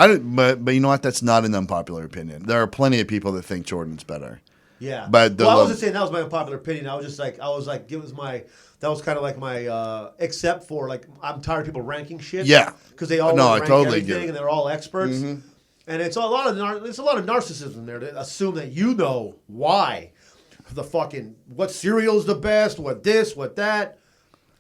But you know what? That's not an unpopular opinion. There are plenty of people that think Jordan's better. Yeah. But I wasn't saying that was my unpopular opinion. I was like, that was kind of like my, except for like, I'm tired of people ranking shit. Yeah. Because they all I rank totally everything get it. and they're all experts. Mm-hmm. And it's a lot of narcissism there to assume that you know why the fucking what cereal's the best, what this, what that.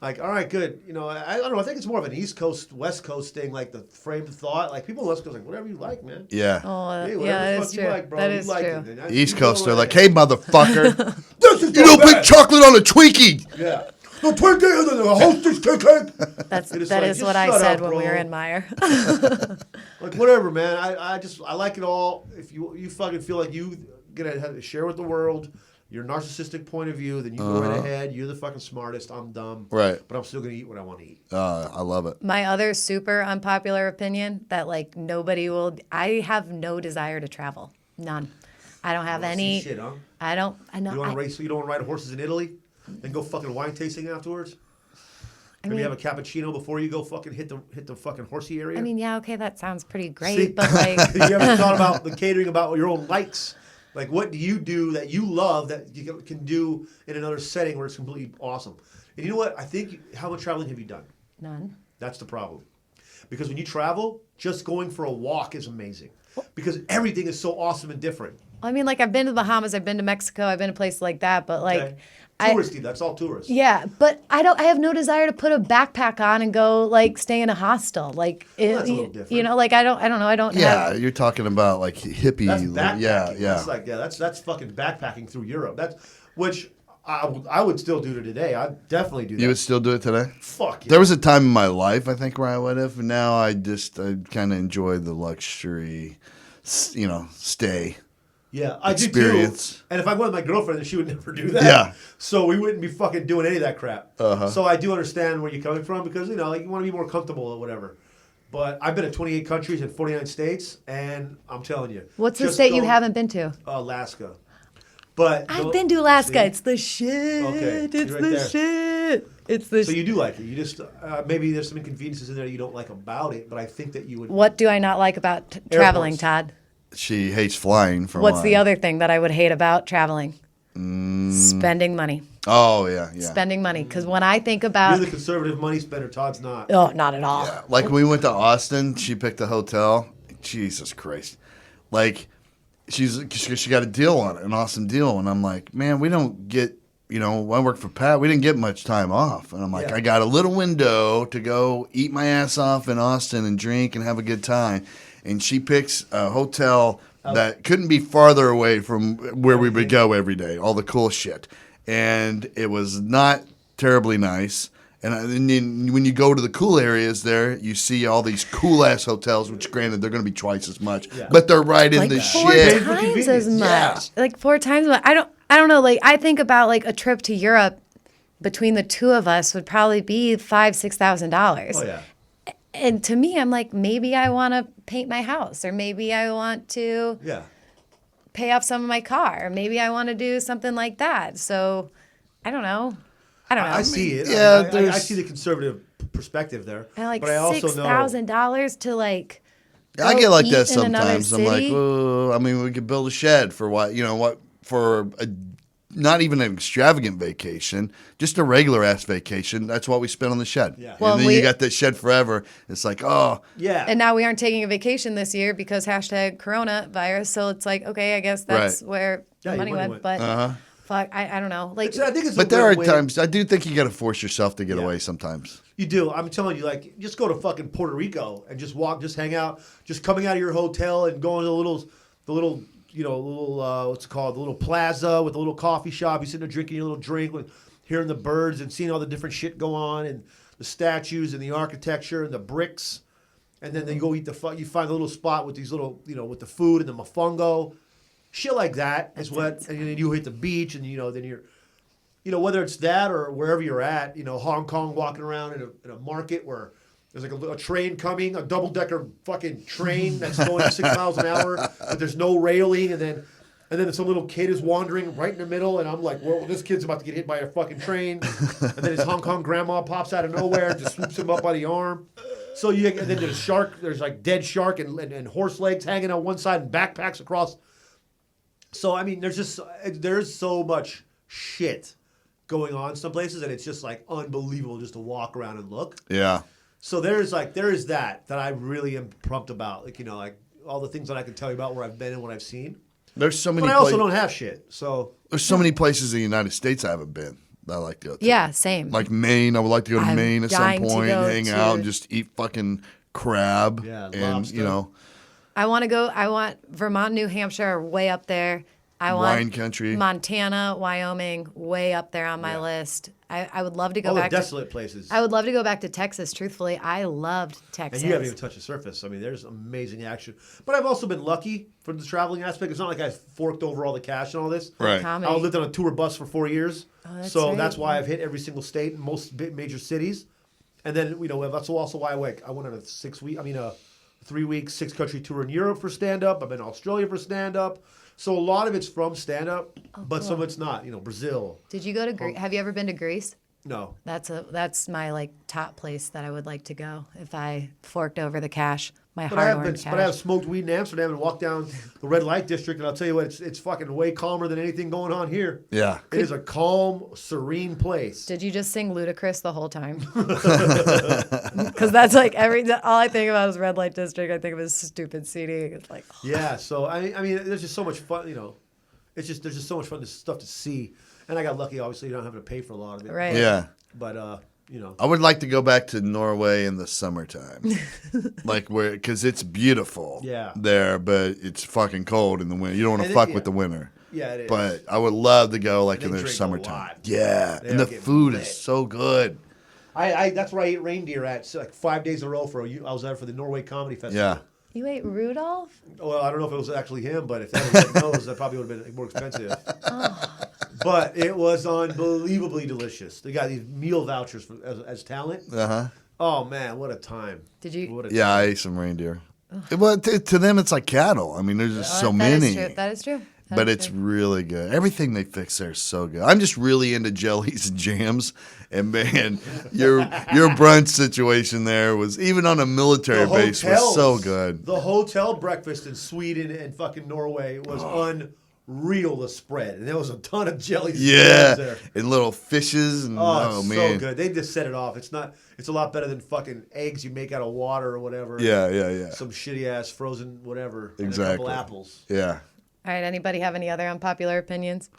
Like, all right, good. You know, I don't know. I think it's more of an East Coast, West Coast thing, like the frame of thought. Like people in West Coast, like whatever you like, man. Yeah. Oh, Hey, yeah, that is you true. like, bro. That You is like true. it. East Coast, they're like, hey, motherfucker, this is you don't put chocolate on a Twinkie. Yeah. The Twinkie and the hostess cake. That is what I said when we were in Meyer. Like whatever, man. I like it all. If you fucking feel like you gonna have to share with the world your narcissistic point of view, then you go right ahead. You're the fucking smartest. I'm dumb. Right. But I'm still gonna eat what I want to eat. I love it. My other super unpopular opinion that like nobody will. I have no desire to travel. None. I don't have any. Shit, huh? I don't. I know. You don't want to race? You don't want to ride horses in Italy? Then go fucking wine tasting afterwards? Maybe have a cappuccino before you go fucking hit the fucking horsey area? I mean, yeah, okay, that sounds pretty great, See? but like, you haven't thought about the catering about your own likes. Like, what do you do that you love that you can do in another setting where it's completely awesome? And you know what? I think, how much traveling have you done? none. That's the problem. Because when you travel, just going for a walk is amazing. Because everything is so awesome and different. I mean, like, I've been to the Bahamas, I've been to Mexico, I've been to places like that, but like, Okay? Touristy, that's all tourists. yeah, but I have no desire to put a backpack on and go like stay in a hostel. Like, that's a little different. you know, like I don't know, I don't Yeah, have. you're talking about like hippie. That's backpacking. Yeah. That's fucking backpacking through Europe. Which I would still do to today. I'd definitely do that. You would still do it today? Fuck yeah. There was a time in my life, I think, where I would have. Now I kind of enjoy the luxury, stay. Yeah, I experience. do too. And if I went with my girlfriend, then she would never do that. Yeah. So we wouldn't be fucking doing any of that crap. Uh-huh. So I do understand where you're coming from because, like, you want to be more comfortable or whatever. But I've been to 28 countries and 49 states, and I'm telling you. What's the state you haven't been to? Alaska. But I've been to Alaska. See? It's the shit. Okay, It's you're right the there. shit. It's the So you do like it. You just, maybe there's some inconveniences in there you don't like about it, but I think that you would. What do I not like about traveling, Airports. Todd? She hates flying for What's one. the other thing that I would hate about traveling? Spending money. Oh, yeah. Spending money. Because when I think You're about... the conservative money spender. Todd's not. Oh, not at all. Yeah. Like when we went to Austin, she picked a hotel. Jesus Christ. Like, she got a deal on it, an awesome deal. And I'm like, man, we don't get, I work for Pat. We didn't get much time off. And I'm like, Yeah. I got a little window to go eat my ass off in Austin and drink and have a good time. And she picks a hotel that couldn't be farther away from where we would go every day, all the cool shit. And it was not terribly nice. And then when you go to the cool areas there, you see all these cool-ass hotels, which granted, they're going to be twice as much. Yeah. But they're right in Like the 4 shit. times as much. Yeah. Like 4 times as much. I don't know. Like, I think about like a trip to Europe between the two of us would probably be $5,000-$6,000. Oh, yeah. And to me, I'm like, maybe I want to paint my house, or maybe I want to pay off some of my car, or maybe I want to do something like that. So, I don't know. I see it. Yeah, I see the conservative perspective there. And like but I also know $6,000 to like. I go get like eat that in another sometimes. I'm like, city. oh, we could build a shed for for not even an extravagant vacation, just a regular ass vacation. That's what we spent on the shed. Yeah. Well, and then we- you got that shed forever. It's like, oh, Yeah. And now we aren't taking a vacation this year because #coronavirus. So it's like, okay, I guess that's Right. where Yeah, the your money money went. went. But fuck, I don't know. Like, I think it's but a there are weird way- times I do think you got to force yourself to get away sometimes. You do. I'm telling you, like, just go to fucking Puerto Rico and just walk, just hang out, just coming out of your hotel and going to the little, what's it called, the little plaza with a little coffee shop. You sitting there drinking your little drink, with hearing the birds and seeing all the different shit go on and the statues and the architecture and the bricks. And then you go eat you find a little spot with these little, with the food and the mofongo. Shit like that is what, and then you hit the beach and, then you're, whether it's that or wherever you're at, Hong Kong, walking around in a market where There's like a train coming, a double-decker fucking train that's going 6 miles an hour, but there's no railing, and then some little kid is wandering right in the middle, and I'm like, well, this kid's about to get hit by a fucking train. And then his Hong Kong grandma pops out of nowhere and just swoops him up by the arm. So and then there's a shark, there's like dead shark and horse legs hanging on one side and backpacks across. So, I mean, there's so much shit going on some places, and it's just like unbelievable just to walk around and look. Yeah. So there is that I really am pumped about. Like, like all the things that I can tell you about where I've been and what I've seen. There's so many But I also don't have shit. So there's so many places in the United States I haven't been that I like to go to. Yeah, same. Like Maine, I would like to go to I'm Maine at some dying to point, go hang out and just eat fucking crab. Yeah, and lobster. I want Vermont, New Hampshire are way up there. I want Wine country. Montana, Wyoming, way up there on my list. I would love to go all back the desolate places. I would love to go back to Texas, truthfully. I loved Texas. And you haven't even touched the surface. I mean, there's amazing action. But I've also been lucky for the traveling aspect. It's not like I forked over all the cash and all this. Right. Comedy. I lived on a tour bus for 4 years. that's so right. that's why I've hit every single state and most major cities. And then, that's also why I went on a 3-week, 6-country tour in Europe for stand-up. I've been to Australia for stand-up. So a lot of it's from stand-up, but some of it's not. Brazil. Did you go to Greece? Have you ever been to Greece? No. That's my top place that I would like to go if I forked over the cash, my But I hard-earned cash. have smoked weed in Amsterdam and walked down the red light district, and I'll tell you what, it's fucking way calmer than anything going on here. Yeah. It is a calm, serene place. Did you just sing Ludacris the whole time? Because that's like all I think about is red light district. I think of his stupid CD. It's like, Yeah, so I mean, there's just so much fun. There's just so much fun stuff to see. And I got lucky, obviously, you don't have to pay for a lot of it. right. Yeah. But I would like to go back to Norway in the summertime, because it's beautiful there, but it's fucking cold in the winter. You don't want to fuck with the winter. Yeah, it is. But I would love to go And in they the drink a summertime. lot. Yeah, They and the don't get food lit. is so good. I that's where I ate reindeer at like 5 days in a row I was there for the Norway Comedy Festival. Yeah. You ate Rudolph? Well, I don't know if it was actually him, but if that was knows, that probably would have been more expensive. But it was unbelievably delicious. They got these meal vouchers as talent. Uh-huh. Oh man, what a time! Did you? What a Yeah, time. I ate some reindeer. Well, to them, it's like cattle. I mean, there's just so That many. is true. That is true. That But is it's true. really good. Everything they fix there is so good. I'm just really into jellies and jams. And man, your brunch situation there was, even on a military base, was so good. The hotel breakfast in Sweden and fucking Norway was unreal. The spread, and there was a ton of jellies. And jams there. And little fishes. And, Oh, it's man. so good. They just set it off. It's a lot better than fucking eggs you make out of water or whatever. Yeah. Some shitty ass frozen whatever. And a Exactly. couple apples. Yeah. All right. Anybody have any other unpopular opinions?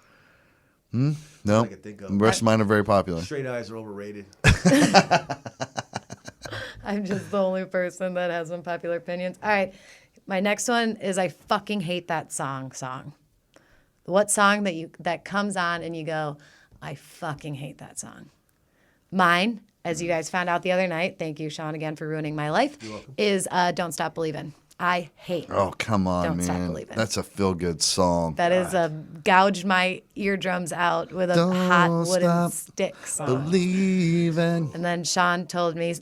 No. I can think of. The rest of mine are very popular. Straight eyes are overrated. I'm just the only person that has unpopular opinions. All right. My next one is I fucking hate that song. What song that comes on and you go, I fucking hate that song? Mine, as you guys found out the other night, thank you, Shaun, again for ruining my life, is Don't Stop Believin'. I hate Oh, come on, Don't Stop man. Believin'. That's a feel-good song. that is gouged my eardrums out with a hot Don't wooden stop stick song. Believing. And then Shaun told me,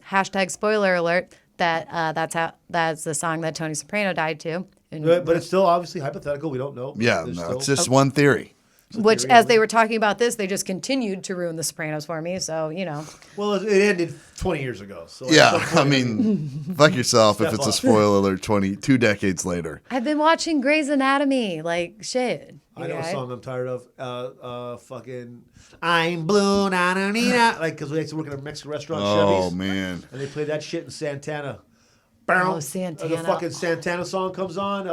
#spoiler alert, that that's the song that Tony Soprano died to. And But it's still obviously hypothetical. We don't know. Yeah, There's no, still- it's just one theory. which, theory as of they it. were talking about this, they just continued to ruin The Sopranos for me. So, Well, it ended 20 years ago. So at some Yeah, point- I mean, fuck yourself if Step it's a up. spoiler alert 2 decades later. I've been watching Grey's Anatomy. Like, shit. I know a Okay? song I'm tired of. Fucking I'm blue, na na na. Like, because we used to work at a Mexican restaurant, Oh, Chevy's, man. and they play that shit in Santana. Oh, Santana. The fucking Santana song comes on.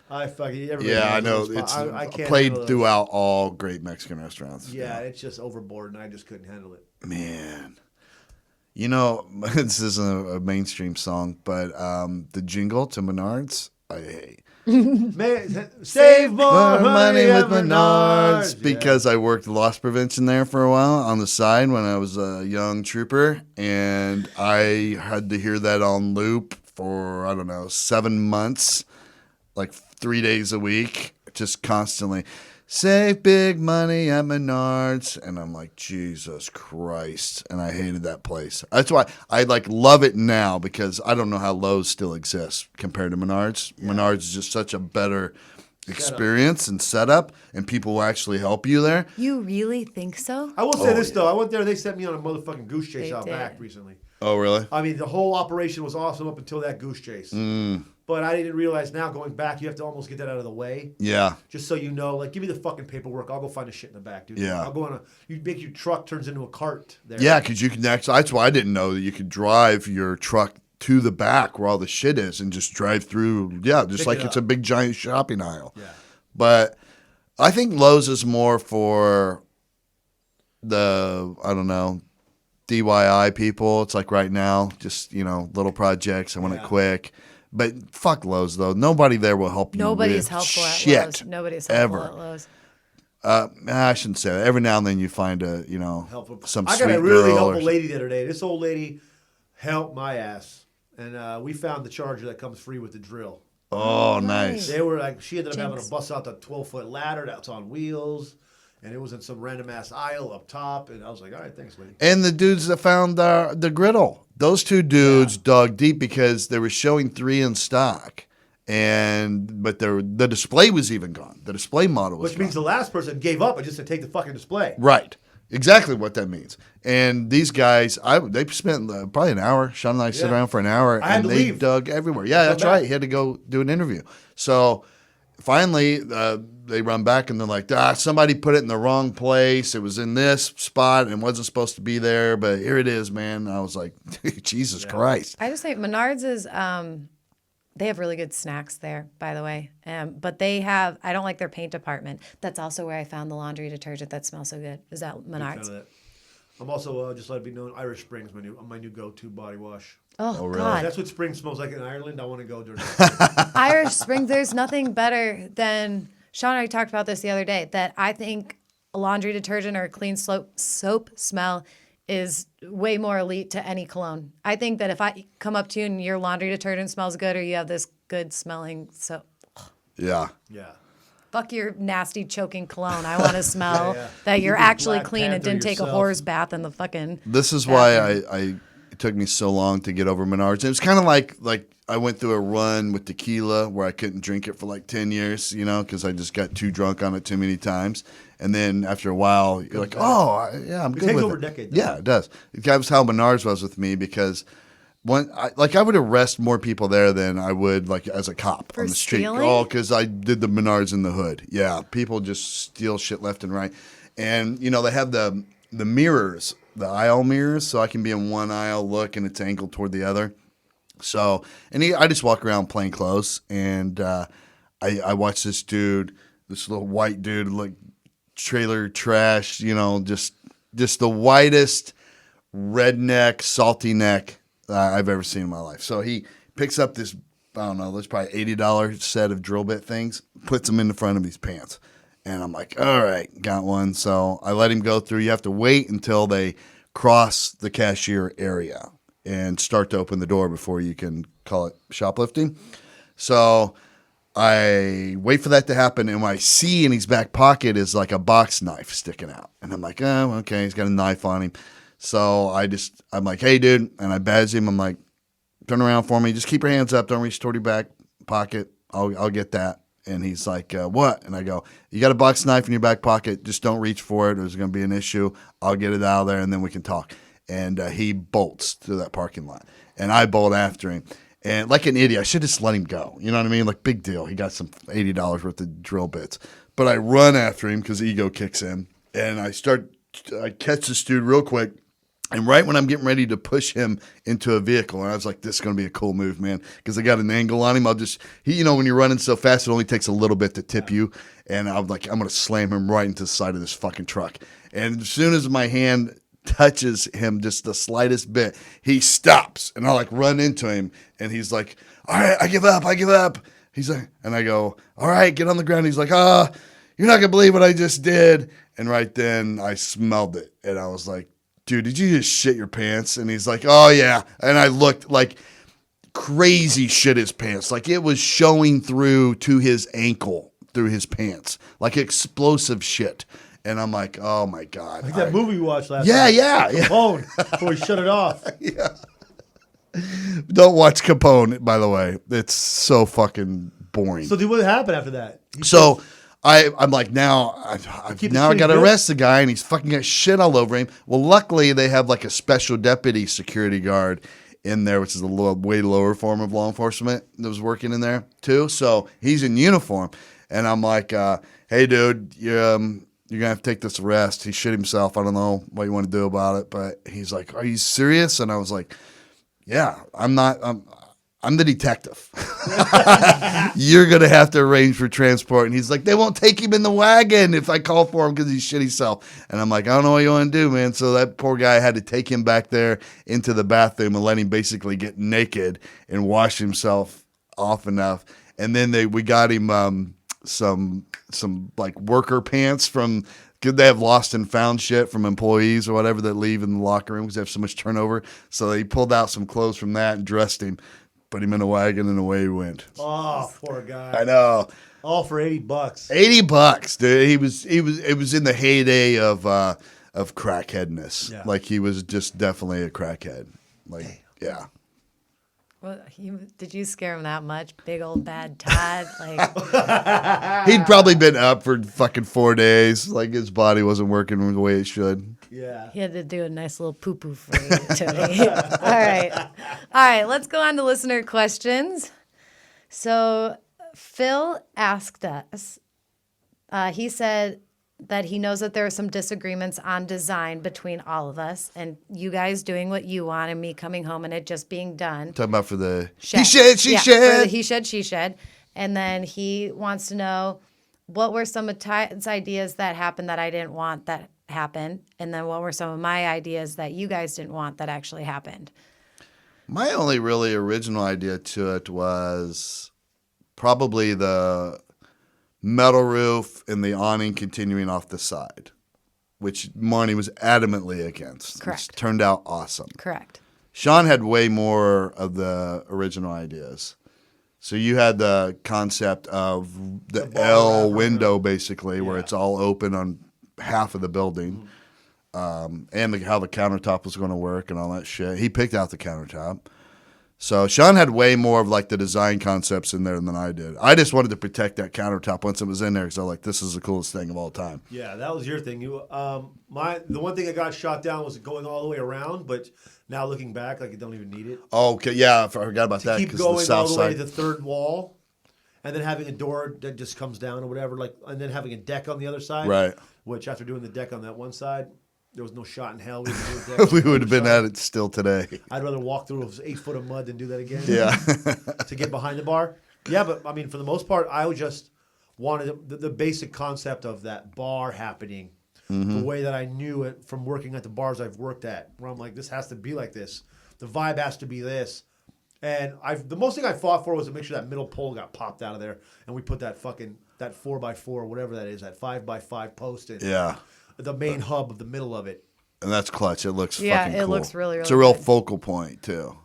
I fucking everybody Yeah, I knows know. those It's spots. I can't played handle those. throughout all great Mexican restaurants. Yeah, it's just overboard, and I just couldn't handle it. Man. You know, this isn't a mainstream song, but the jingle to Menards, I hate. Save more More money with at Menards Yeah. because I worked loss prevention there for a while on the side when I was a young trooper, and I had to hear that on loop for, I don't know, 7 months, like 3 days a week, just constantly. save big money at Menards. And I'm like, Jesus Christ. And I hated that place. That's why I like love it now, because I don't know how Lowe's still exists compared to Menards. Yeah. Menards is just such a better experience and setup, and people will actually help you there. You really think so? I will say this, though. I went there. They sent me on a motherfucking goose chase out back recently. Oh, really? I mean, the whole operation was awesome up until that goose chase. But I didn't realize now, going back, you have to almost get that out of the way. Yeah. Just so you know, like, give me the fucking paperwork. I'll go find the shit in the back, dude. Yeah. I'll go on a, you make your truck turns into a cart there. Yeah, because you can actually, that's why I didn't know that you could drive your truck to the back where all the shit is and just drive through. Yeah, just like it's a big giant shopping aisle. Yeah. But I think Lowe's is more for the, I don't know, DIY people. It's like right now, just, little projects. I want it quick. But fuck Lowe's, though. Nobody there will help you. Nobody's helpful at Lowe's. Nobody's helpful at Lowe's. I shouldn't say that. Every now and then you find some sweet girl. I got a really helpful lady the other day. This old lady helped my ass. And we found the charger that comes free with the drill. Oh, nice. They were like, she ended up having to bust out the 12-foot ladder that's on wheels. And it was in some random ass aisle up top. And I was like, all right, thanks, lady. And the dudes that found the griddle. Those two dudes dug deep because they were showing 3 in stock. But the display was even gone. The display model was Which means the last person gave up and just to take the fucking display. Right. Exactly what that means. And these guys, they spent probably an hour. Shaun and I sit around for an hour, and they dug everywhere. Yeah, that's right. He had to go do an interview. So finally, they run back, and they're like, somebody put it in the wrong place. It was in this spot and wasn't supposed to be there, but here it is, man. I was like, Jesus Christ. I just think Menards is they have really good snacks there, by the way. But I don't like their paint department. That's also where I found the laundry detergent that smells so good. Is that Menards? I'm also, just let it be known, Irish Spring's my new go-to body wash. Oh, really? God. That's what spring smells like in Ireland. I want to go during that. Irish Spring, there's nothing better than, Shaun and I talked about this the other day, that I think a laundry detergent or a clean soap smell is way more elite to any cologne. I think that if I come up to you and your laundry detergent smells good, or you have this good smelling soap. Yeah. Yeah. Fuck your nasty choking cologne. I want to smell that you're actually Black clean and Panther didn't take a yourself. horse bath in the fucking This is why it took me so long to get over Menards. It was kind of like I went through a run with tequila where I couldn't drink it for like 10 years, because I just got too drunk on it too many times. And then after a while, you're like, I'm good with it. It takes over a decade, though. Yeah, it does. That was how Menards was with me, because I would arrest more people there than I would as a cop For on the street. stealing? Oh, because I did the Menards in the hood. Yeah, people just steal shit left and right. And, they have the mirrors, the aisle mirrors, so I can be in one aisle, look, and it's angled toward the other. So, I just walk around plain clothes, and I watch this dude, this little white dude, like trailer trash, just the whitest redneck, salty neck I've ever seen in my life. So he picks up this, I don't know, there's probably $80 set of drill bit things, puts them in the front of his pants. And I'm like, all right, got one. So I let him go through. You have to wait until they cross the cashier area and start to open the door before you can call it shoplifting. So I wait for that to happen, and what I see in his back pocket is like a box knife sticking out. And I'm like, oh, okay, he's got a knife on him. So I'm like, hey, dude, and I badge him. I'm like, turn around for me. Just keep your hands up. Don't reach toward your back pocket. I'll get that. And he's like, what? And I go, you got a box knife in your back pocket. Just don't reach for it. There's going to be an issue. I'll get it out of there, and then we can talk. And he bolts through that parking lot. And I bolt after him. And like an idiot, I should just let him go. You know what I mean? Like, big deal. He got some $80 worth of drill bits. But I run after him because ego kicks in. And I catch this dude real quick. And right when I'm getting ready to push him into a vehicle, and I was like, this is going to be a cool move, man, because I got an angle on him. When you're running so fast, it only takes a little bit to tip you. And I'm like, I'm going to slam him right into the side of this fucking truck. And as soon as my hand touches him just the slightest bit, he stops. And I run into him, and he's like, all right, I give up. He's like, and I go, all right, get on the ground. He's like, you're not going to believe what I just did. And right then I smelled it. And I was like, dude, did you just shit your pants? And he's like, oh, yeah. And I looked like crazy shit his pants. Like, it was showing through to his ankle through his pants, like explosive shit. And I'm like, oh my God. Like that movie we watched last Yeah, night. yeah. Capone, before we shut it off. Don't watch Capone, by the way. It's so fucking boring. So then what happened after that? So I'm like, now I got to arrest the guy, and he's fucking got shit all over him. Well, luckily they have like a special deputy security guard in there, which is a way lower form of law enforcement that was working in there too. So he's in uniform, and I'm like, hey, dude, you're gonna have to take this arrest. He shit himself. I don't know what you want to do about it, but he's like, are you serious? And I was like, yeah, I'm not. I'm the detective. You're going to have to arrange for transport. And he's like, they won't take him in the wagon if I call for him because he shit himself. And I'm like, I don't know what you want to do, man. So that poor guy had to take him back there into the bathroom and let him basically get naked and wash himself off enough. And then we got him some like worker pants from – they have lost and found shit from employees or whatever that leave in the locker room because they have so much turnover. So they pulled out some clothes from that and dressed him. Put him in a wagon and away he went. Oh, poor guy. I know. All for $80. $80, dude. It was in the heyday of crackheadness. Yeah. Like he was just definitely a crackhead. Like, yeah. Well, did you scare him that much? Big old bad Todd. Like he'd probably been up for fucking 4 days. Like his body wasn't working the way it should. Yeah. He had to do a nice little poo-poo for you, Tony. All right. Let's go on to listener questions. So Phil asked us, he said that he knows that there are some disagreements on design between all of us, and you guys doing what you want and me coming home and it just being done. Talking about for the shed. He shed, she shed. For the he shed, she shed. And then he wants to know what were some of Todd's ideas that happened that I didn't want that happened, and then what were some of my ideas that you guys didn't want that actually happened. My only really original idea to it was probably the metal roof and the awning continuing off the side, which Marnee was adamantly against. Correct. Which turned out awesome. Correct. Shaun had way more of the original ideas. So you had the concept of the L window, basically, where it's all open on half of the building, and how the countertop was going to work and all that shit. He picked out the countertop. So Shaun had way more of like the design concepts in there than I did. I just wanted to protect that countertop once it was in there because I was like, this is the coolest thing of all time. Yeah, that was your thing. The one thing that got shot down was going all the way around, but now looking back, like you don't even need it. Oh, okay, yeah, I forgot about that. Keep going the south all the way side. to the third wall, and then having a door that just comes down or whatever, and then having a deck on the other side. Right. Which after doing the deck on that one side, there was no shot in hell. We would have been at it still today. I'd rather walk through 8 foot of mud than do that again. Yeah. To get behind the bar. Yeah, but I mean, for the most part, I just wanted the basic concept of that bar happening the way that I knew it from working at the bars I've worked at, where I'm like, this has to be like this. The vibe has to be this. And the most thing I fought for was to make sure that middle pole got popped out of there, and we put that 4x4, whatever that is, that 5x5 post in. Yeah. The main hub of the middle of it. And that's clutch. It looks fucking cool. Yeah, it looks really, really It's a real good. focal point, too.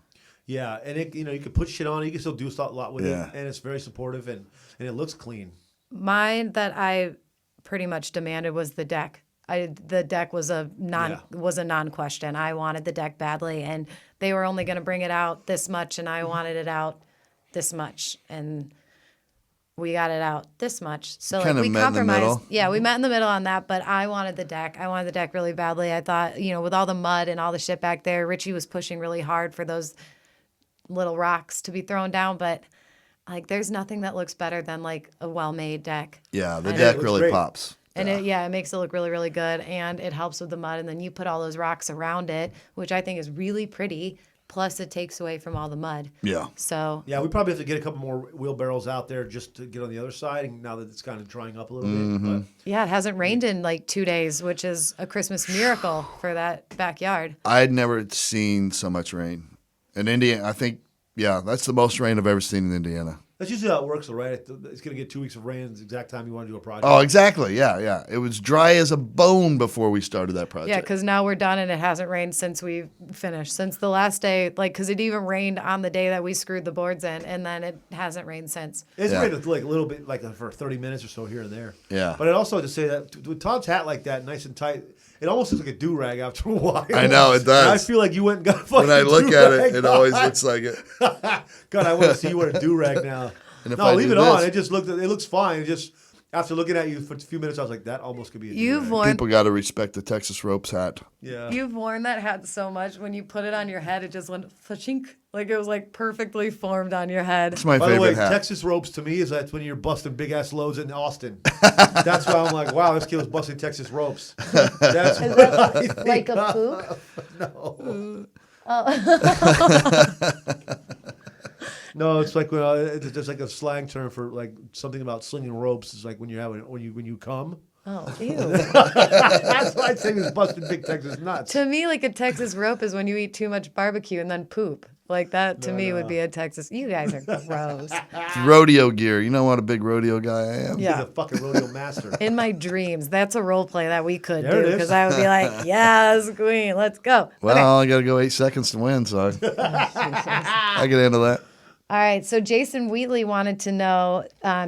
Yeah, and it, you can put shit on it. You can still do a lot with it, and it's very supportive, and it looks clean. Mine that I pretty much demanded was the deck. The deck was a non-question. I wanted the deck badly, and they were only going to bring it out this much, and I wanted it out this much, and we got it out this much. So Kind of we met in the compromised. middle. Yeah, we met in the middle on that, but I wanted the deck. I wanted the deck really badly. I thought, with all the mud and all the shit back there, Richie was pushing really hard for those little rocks to be thrown down, but like there's nothing that looks better than like a well-made deck. Yeah, the And deck looks really great. pops. And it makes it look really, really good, and it helps with the mud, and then you put all those rocks around it, which I think is really pretty, plus it takes away from all the mud. Yeah. So Yeah, we probably have to get a couple more wheelbarrows out there just to get on the other side, and now that it's kind of drying up a little bit. But yeah, it hasn't rained in like 2 days, which is a Christmas miracle for that backyard. I'd never seen so much rain. In Indiana, I think, that's the most rain I've ever seen in Indiana. That's usually how it works, though, right? It's going to get 2 weeks of rain. It's the exact time you want to do a project. Oh, exactly. Yeah. It was dry as a bone before we started that project. Yeah, because now we're done and it hasn't rained since we finished. Since the last day, like, because it even rained on the day that we screwed the boards in, and then it hasn't rained since. It's rained like a little bit, like for 30 minutes or so here and there. Yeah. But I'd also to say that with Todd's hat like that, nice and tight, it almost looks like a do-rag after a while. I know, it does. And I feel like you went and got a fucking When I look at it, it on. always looks like it. God, I want to see you wear a do-rag now. And if No, I leave do it on. this- It looks fine. It just after looking at you for a few minutes, I was like, that almost could be a You've do-rag. worn People got to respect the Texas ropes hat. Yeah. You've worn that hat so much. When you put it on your head, it just went fashink. Like it was like perfectly formed on your head. It's my By the favorite way, hat. Texas ropes to me is that's when you're busting big ass loads in Austin. That's why I'm like, wow, this kid was busting Texas ropes. That's Is what that I think like a of. poop? No. No, it's like when there's like a slang term for like something about slinging ropes. It's like when you come. Oh, ew. That's why I say he's busting big Texas nuts. To me, like a Texas rope is when you eat too much barbecue and then poop. Like that to me would be a Texas. You guys are gross. It's rodeo gear. You know what a big rodeo guy I am? Yeah. He's a fucking rodeo master. In my dreams, that's a role play that we could There it do is. because I would be like, "Yes, queen, let's go." Well, Okay. I got to go 8 seconds to win, so I get into that. All right. So Jason Wheatley wanted to know: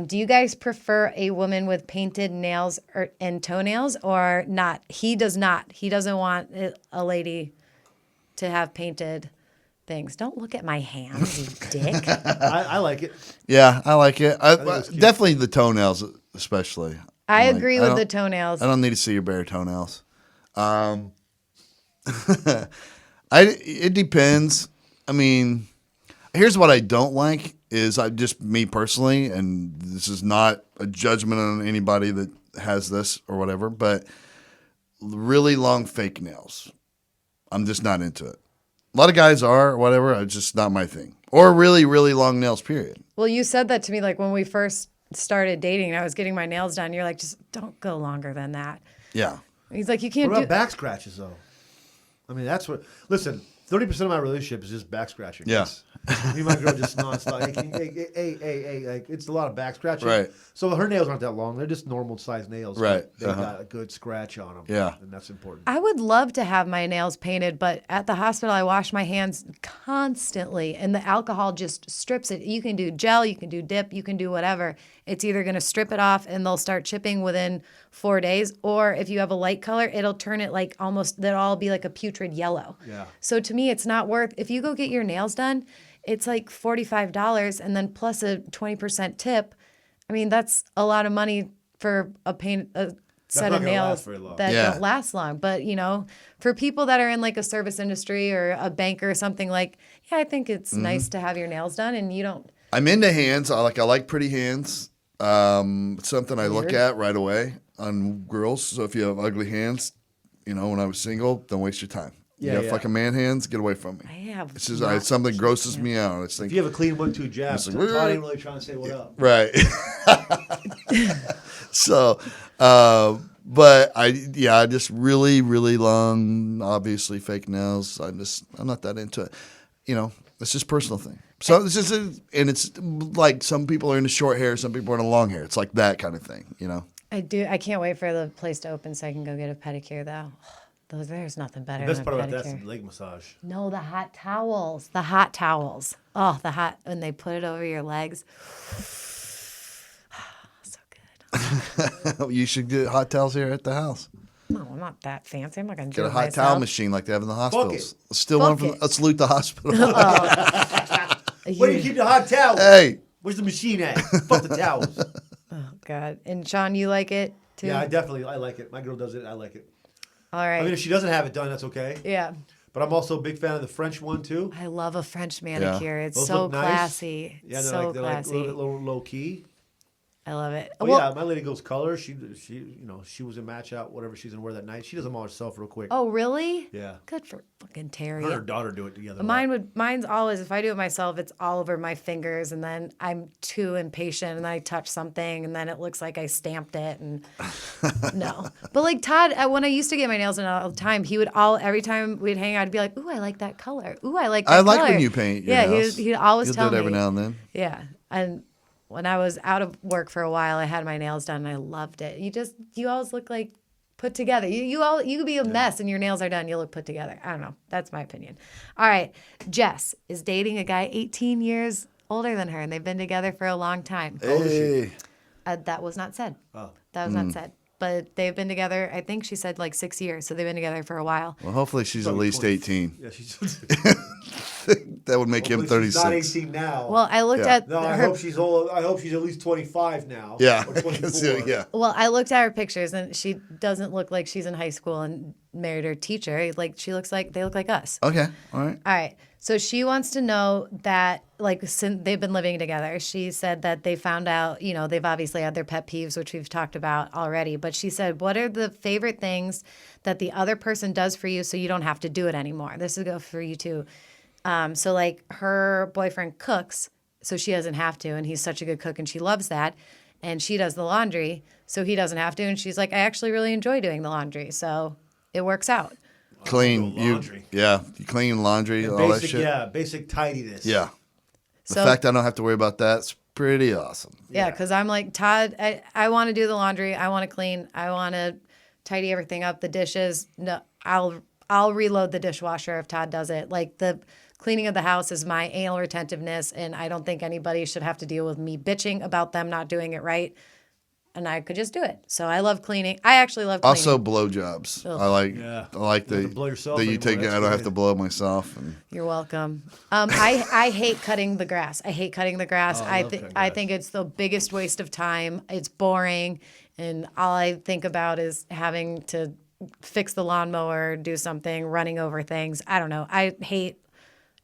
do you guys prefer a woman with painted nails and toenails, or not? He does not. He doesn't want a lady to have painted things. Don't look at my hands, you dick. I like it. Yeah, I like it. it's cute. Definitely the toenails, especially. I I'm like, agree I with don't- the toenails. I don't need to see your bare toenails. It depends. I mean, here's what I don't like is just me personally, and this is not a judgment on anybody that has this or whatever, but really long fake nails. I'm just not into it. A lot of guys are or whatever. It's just not my thing. Or really, really long nails, period. Well, you said that to me like when we first started dating and I was getting my nails done. You're like, just don't go longer than that. Yeah. He's like, you What can't about do back scratches though? I mean, that's what. Listen, 30% of my relationship is just back scratching. Yeah. Me and my girl just nonstop. Hey, like it's a lot of back scratching. Right. So her nails aren't that long. They're just normal sized nails. Right. They got a good scratch on them. Yeah. And that's important. I would love to have my nails painted, but at the hospital, I wash my hands constantly, and the alcohol just strips it. You can do gel, you can do dip, you can do whatever. It's either going to strip it off and they'll start chipping within 4 days, or if you have a light color, it'll turn it like almost, they'll all be like a putrid yellow. Yeah. So to me, it's not worth, if you go get your nails done, it's like $45 and then plus a 20% tip. I mean, that's a lot of money for a set not of gonna nails last very long. that Yeah. don't last long. But, you know, for people that are in like a service industry or a banker or something, like, yeah, I think it's nice to have your nails done and you don't. I'm into hands. I like pretty hands. It's something I look Weird. at right away on girls. So if you have ugly hands, you know, when I was single, don't waste your time. You Yeah, got yeah. fucking man hands, get away from me. I have. It's just not- it's something grosses me out. It's If like you have a clean 1-2 jab, It's like, Todd ain't really trying to say what up. right. So, but I just really really long, obviously fake nails. I'm not that into it. You know, it's just a personal thing. So it's just and it's like some people are into short hair, some people are into long hair. It's like that kind of thing. You know. I do. I can't wait for the place to open so I can go get a pedicure, though. There's nothing better The best than a part about pedicure. that's the leg massage. No, the hot towels. The hot towels. Oh, the hot, when they put it over your legs. So good. You should get hot towels here at the house. No, I'm not that fancy. I'm not going to do Get a it hot myself. towel machine like they have in the hospitals. it. Let's steal Fuck one from. it. Let's loot the hospital. Where do you keep the hot towel? Hey, Where's the machine at? Fuck the towels. Oh, God. And Shaun, you like it, too? Yeah, I like it. My girl does it. I like it. All right. I mean, if she doesn't have it done, that's okay. Yeah. But I'm also a big fan of the French one too. I love a French manicure. It's Those so look nice. classy. Yeah, they're so like classy. a little low key. I love it. But Well, yeah, my lady goes color. She was in match out whatever she's gonna wear that night. She does them all herself real quick. oh, really? Yeah. Good for fucking Terry. Her and her daughter do it together. Mine's always, if I do it myself, it's all over my fingers, and then I'm too impatient, and then I touch something, and then it looks like I stamped it, and no. But like Todd, when I used to get my nails done all the time, he would every time we'd hang out, I'd be like, "Ooh, I like that color. Ooh, I like that I like color." when you paint. Your Yeah, nails. he'd always You'll tell do it me every now and then. Yeah, and when I was out of work for a while, I had my nails done and I loved it. You always look like put together. You could be a mess and your nails are done. You look put together. I don't know. That's my opinion. All right. Jess is dating a guy 18 years older than her, and they've been together for a long time. Hey. That was not said. Oh. That was not said. But they've been together, I think she said like 6 years. So they've been together for a while. Well, hopefully she's at least 18. Yeah, she's. That would make him 36. She's not 18 now. Well, I looked at no, I hope she's old. I hope she's at least 25 now. Yeah. Or 24. Yeah. Well, I looked at her pictures, and she doesn't look like she's in high school and married her teacher. Like they look like us. Okay. All right. All right. So she wants to know that, like, since they've been living together, she said that they found out, they've obviously had their pet peeves, which we've talked about already. But she said, what are the favorite things that the other person does for you so you don't have to do it anymore? This will go for you too. So like her boyfriend cooks, so she doesn't have to, and he's such a good cook and she loves that. And she does the laundry, so he doesn't have to. And she's like, I actually really enjoy doing the laundry, so it works out. Clean. Laundry. You clean laundry, all that shit. Yeah, basic tidiness. Yeah. The So- fact I don't have to worry about that's pretty awesome. Yeah, because I'm like, Todd, I want to do the laundry. I want to clean. I want to tidy everything up. The dishes, no, I'll reload the dishwasher if Todd does it. Like the cleaning of the house is my anal retentiveness, and I don't think anybody should have to deal with me bitching about them not doing it right. And I could just do it. So I love cleaning. I actually love cleaning. Also, blowjobs. I like You don't have to blow yourself that you anymore. take. That's I don't have great. to blow myself. And You're welcome. I hate cutting the grass. I hate cutting the grass. I love cutting grass. think it's the biggest waste of time. It's boring, and all I think about is having to fix the lawnmower, do something, running over things. I don't know. I hate.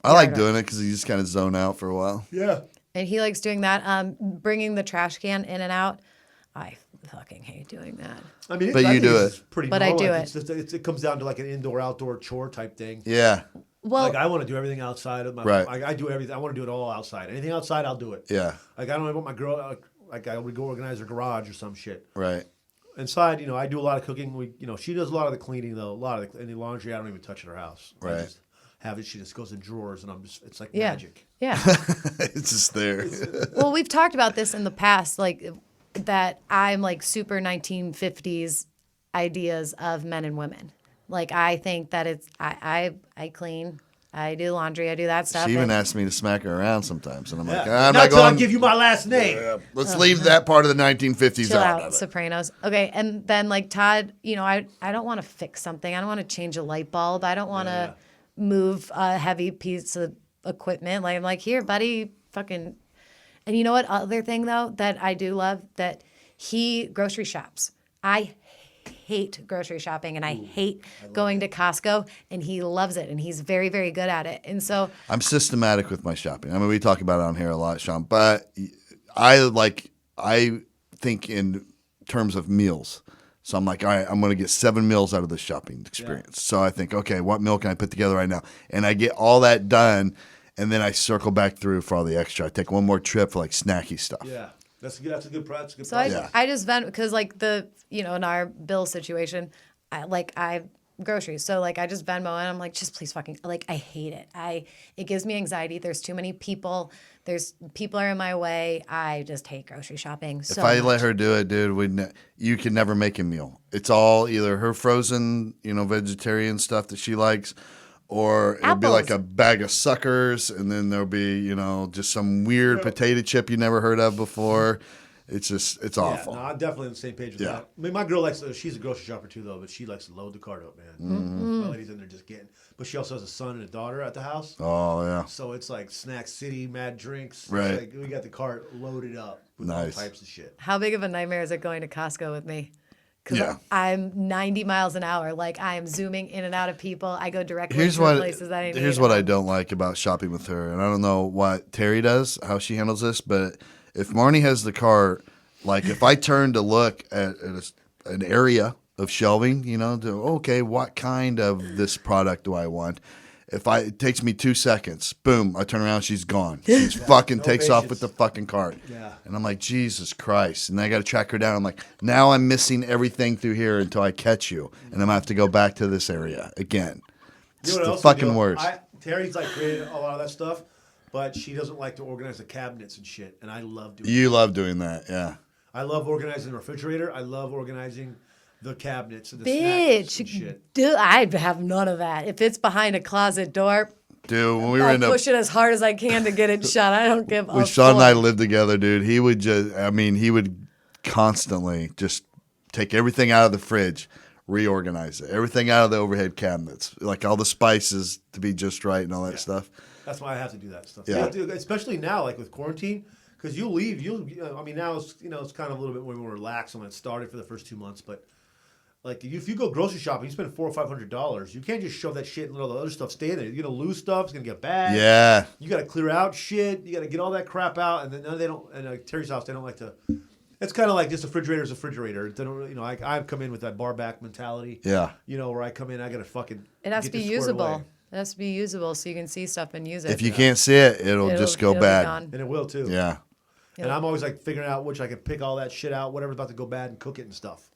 I like doing it because you just kind of zone out for a while. Yeah. And he likes doing that. Bringing the trash can in and out. I fucking hate doing that. I mean, But I you think do it's it. pretty But I normal. do Like, it. It's just, it comes down to like an indoor-outdoor chore type thing. Yeah. Well, Like I want to do everything outside of my. Right. I do everything. I want to do it all outside. Anything outside, I'll do it. Yeah. Like I don't want my girl. Like I would go organize her garage or some shit. Right. Inside, I do a lot of cooking. She does a lot of the cleaning though. A lot of any laundry, I don't even touch at her house. I Right. just have it. She just goes in drawers, and it's like yeah. magic. Yeah. It's just there. Well, we've talked about this in the past, like that I'm like super 1950s ideas of men and women. Like I think that it's I clean, I do laundry, I do that stuff. She even and- asked me to smack her around sometimes, and I'm like, Yeah. I'm Not not until I going. give you my last name. Let's leave that part of the 1950s Chill out out, of it. Sopranos. Okay, and then like Todd, I don't want to fix something. I don't want to change a light bulb. I don't want to move a heavy piece of equipment. Like I'm like, here, buddy, fucking. And you know what? Other thing though that I do love that he grocery shops. I hate grocery shopping and I hate going to Costco, and he loves it and he's very, very good at it. And so I'm systematic with my shopping. I mean, we talk about it on here a lot, Shaun, but I think in terms of meals. So I'm like, all right, I'm going to get 7 meals out of this shopping experience. Yeah. So I think, okay, what meal can I put together right now? And I get all that done, and then I circle back through for all the extra. I take one more trip for like snacky stuff. Yeah, that's a good process. So I just vent because like in our bill situation, I groceries. So like I just Venmo and I'm like, just please fucking like I hate it. It gives me anxiety. There's too many people. People are in my way. I just hate grocery shopping. So if I much. let her do it, dude, you can never make a meal. It's all either her frozen, vegetarian stuff that she likes, or it'll be like a bag of suckers, and then there'll be, just some weird potato chip you never heard of before. It's awful. No, I'm definitely on the same page with that. I mean, my girl she's a grocery shopper too, though, but she likes to load the cart up, man. Mm-hmm. My lady's in there just getting. But she also has a son and a daughter at the house. Oh, yeah. So it's like Snack City, mad drinks. Right. Like, we got the cart loaded up with all types of shit. How big of a nightmare is it going to Costco with me? Because Yeah. I'm 90 miles an hour. Like I am zooming in and out of people. I go directly Here's to what the places that I need. Here's what I don't like about shopping with her, and I don't know what Terry does, how she handles this, but if Marnee has the cart, like if I turn to look at an area of shelving, okay, what kind of this product do I want? It takes me 2 seconds, boom, I turn around, she's gone. She's fucking takes off with the fucking cart. Yeah. And I'm like, Jesus Christ. And I got to track her down. I'm like, now I'm missing everything through here until I catch you. And I'm going to have to go back to this area again. It's You know what the else we fucking do? worst. Terry's like created a lot of that stuff. but she doesn't like to organize the cabinets and shit. And I love doing. You love doing that, yeah. I love organizing the refrigerator. I love organizing the cabinets and the snacks and shit. Dude, I'd have none of that. If it's behind a closet door, Dude, when we were I'll in a push it as hard as I can to get it shut. I don't give when a Shaun and I fuck. lived together, dude, he would constantly just take everything out of the fridge, reorganize it. Everything out of the overhead cabinets, like all the spices to be just right and all that stuff. That's why I have to do that stuff. Yeah. Especially now, like with quarantine, because you leave. I mean, now it's it's kind of a little bit more relaxed when it started for the first 2 months, but. Like if you go grocery shopping, you spend $400 or $500. You can't just shove that shit and let all the other stuff stay in there. You're gonna lose stuff. It's gonna get bad. Yeah. You gotta clear out shit. You gotta get all that crap out. And then they don't. And like Terry's house, they don't like to. It's kind of like just a refrigerator's a refrigerator. They don't. I come in with that bar back mentality. Yeah. Where I come in, I gotta fucking. It has to get be this squared usable. away. It has to be usable so you can see stuff and use it. If you can't see it, it'll just go it'll be bad. gone. And it will too. Yeah. And I'm always like figuring out which I can pick all that shit out, whatever's about to go bad, and cook it and stuff.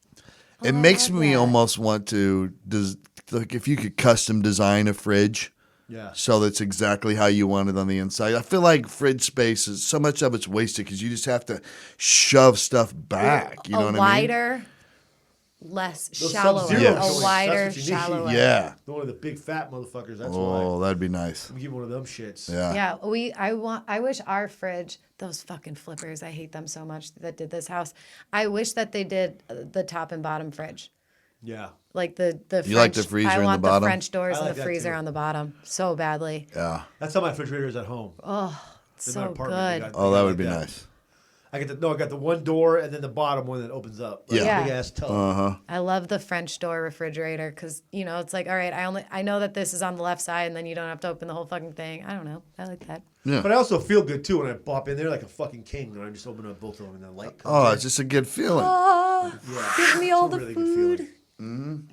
It makes me almost want to, like, if you could custom design a fridge Yeah. so that's exactly how you want it on the inside. I feel like fridge space is so much of it's wasted because you just have to shove stuff back. You know what I mean? Wider, less Those shallower. Sub-Zero Yes. A joints, wider, that's what you need. shallower. Yeah. One of the big fat motherfuckers. That's Oh, why. that'd be nice. I'm giving one of them shits. Yeah. Yeah, I wish our fridge, those fucking flippers, I hate them so much that did this house. I wish that they did the top and bottom fridge. Yeah. Like the French, You like the freezer I in the want bottom? the French doors I and like the that freezer too. on the bottom so badly. Yeah. That's how my refrigerator is at home. It's In my so apartment, good. Oh, that would be nice. I got the one door and then the bottom one that opens up. Like Yeah. a big ass tub. Uh-huh. I love the French door refrigerator because it's like, all right, I know that this is on the left side and then you don't have to open the whole fucking thing. I don't know. I like that. Yeah. But I also feel good too when I pop in there like a fucking king and I just open up both of them and the light comes Oh, in. it's just a good feeling. Oh, Yeah. give me all It's a the really good food. feeling.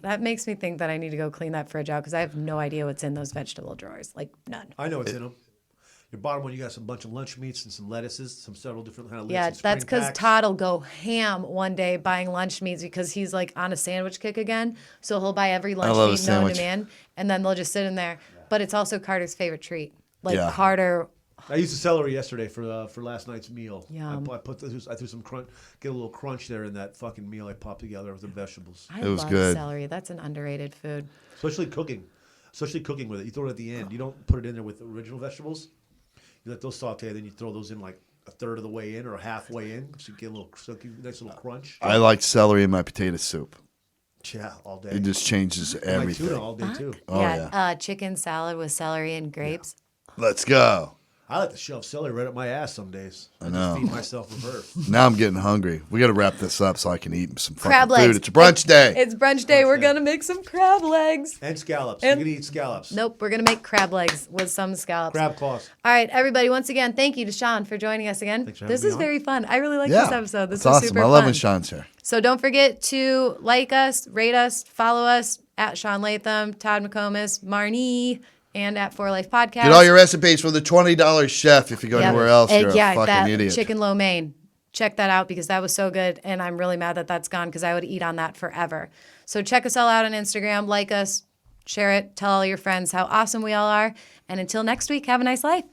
That makes me think that I need to go clean that fridge out because I have no idea what's in those vegetable drawers. Like none. I know what's in them. Your bottom one, you got some bunch of lunch meats and some lettuces, some several different kind of Yeah, lettuces. that's because Todd will go ham one day buying lunch meats because he's like on a sandwich kick again. So he'll buy every lunch love a meat known to sandwich. man, and then they'll just sit in there. But it's also Carter's favorite treat. Like Yeah. Carter, I used the celery yesterday for last night's meal. Yum. I threw some crunch, get a little crunch there in that fucking meal I popped together with the vegetables. I It was love good. celery. That's an underrated food. Especially cooking with it. You throw it at the end. You don't put it in there with the original vegetables. You let those saute, then you throw those in like a third of the way in or halfway in, so you get a little nice little crunch. I like celery in my potato soup. Yeah, all day. It just changes I like everything. tuna all day too. Oh, yeah. Chicken salad with celery and grapes. Let's go. I like to shove celery right up my ass some days. I know. just feed myself with her. Now I'm getting hungry. We got to wrap this up so I can eat some fucking Crab food. legs. It's brunch day. It's brunch day. We're going to make some crab legs. And scallops. And- You're gonna eat scallops. Nope, we're going to make crab legs with some scallops. Crab claws. All right, everybody, once again, thank you to Shaun for joining us again. Thanks for having This me is on. very fun. I really like yeah. this episode. This It's was awesome. super I love fun. when Shaun's here. So don't forget to like us, rate us, follow us at Shaun Latham, Todd McComas, Marnee, and at 4Life Podcast. Get all your recipes for the $20 chef. If you go anywhere else, you're a fucking that idiot. chicken lo mein. Check that out because that was so good, and I'm really mad that that's gone because I would eat on that forever. So check us all out on Instagram, like us, share it, tell all your friends how awesome we all are, and until next week, have a nice life.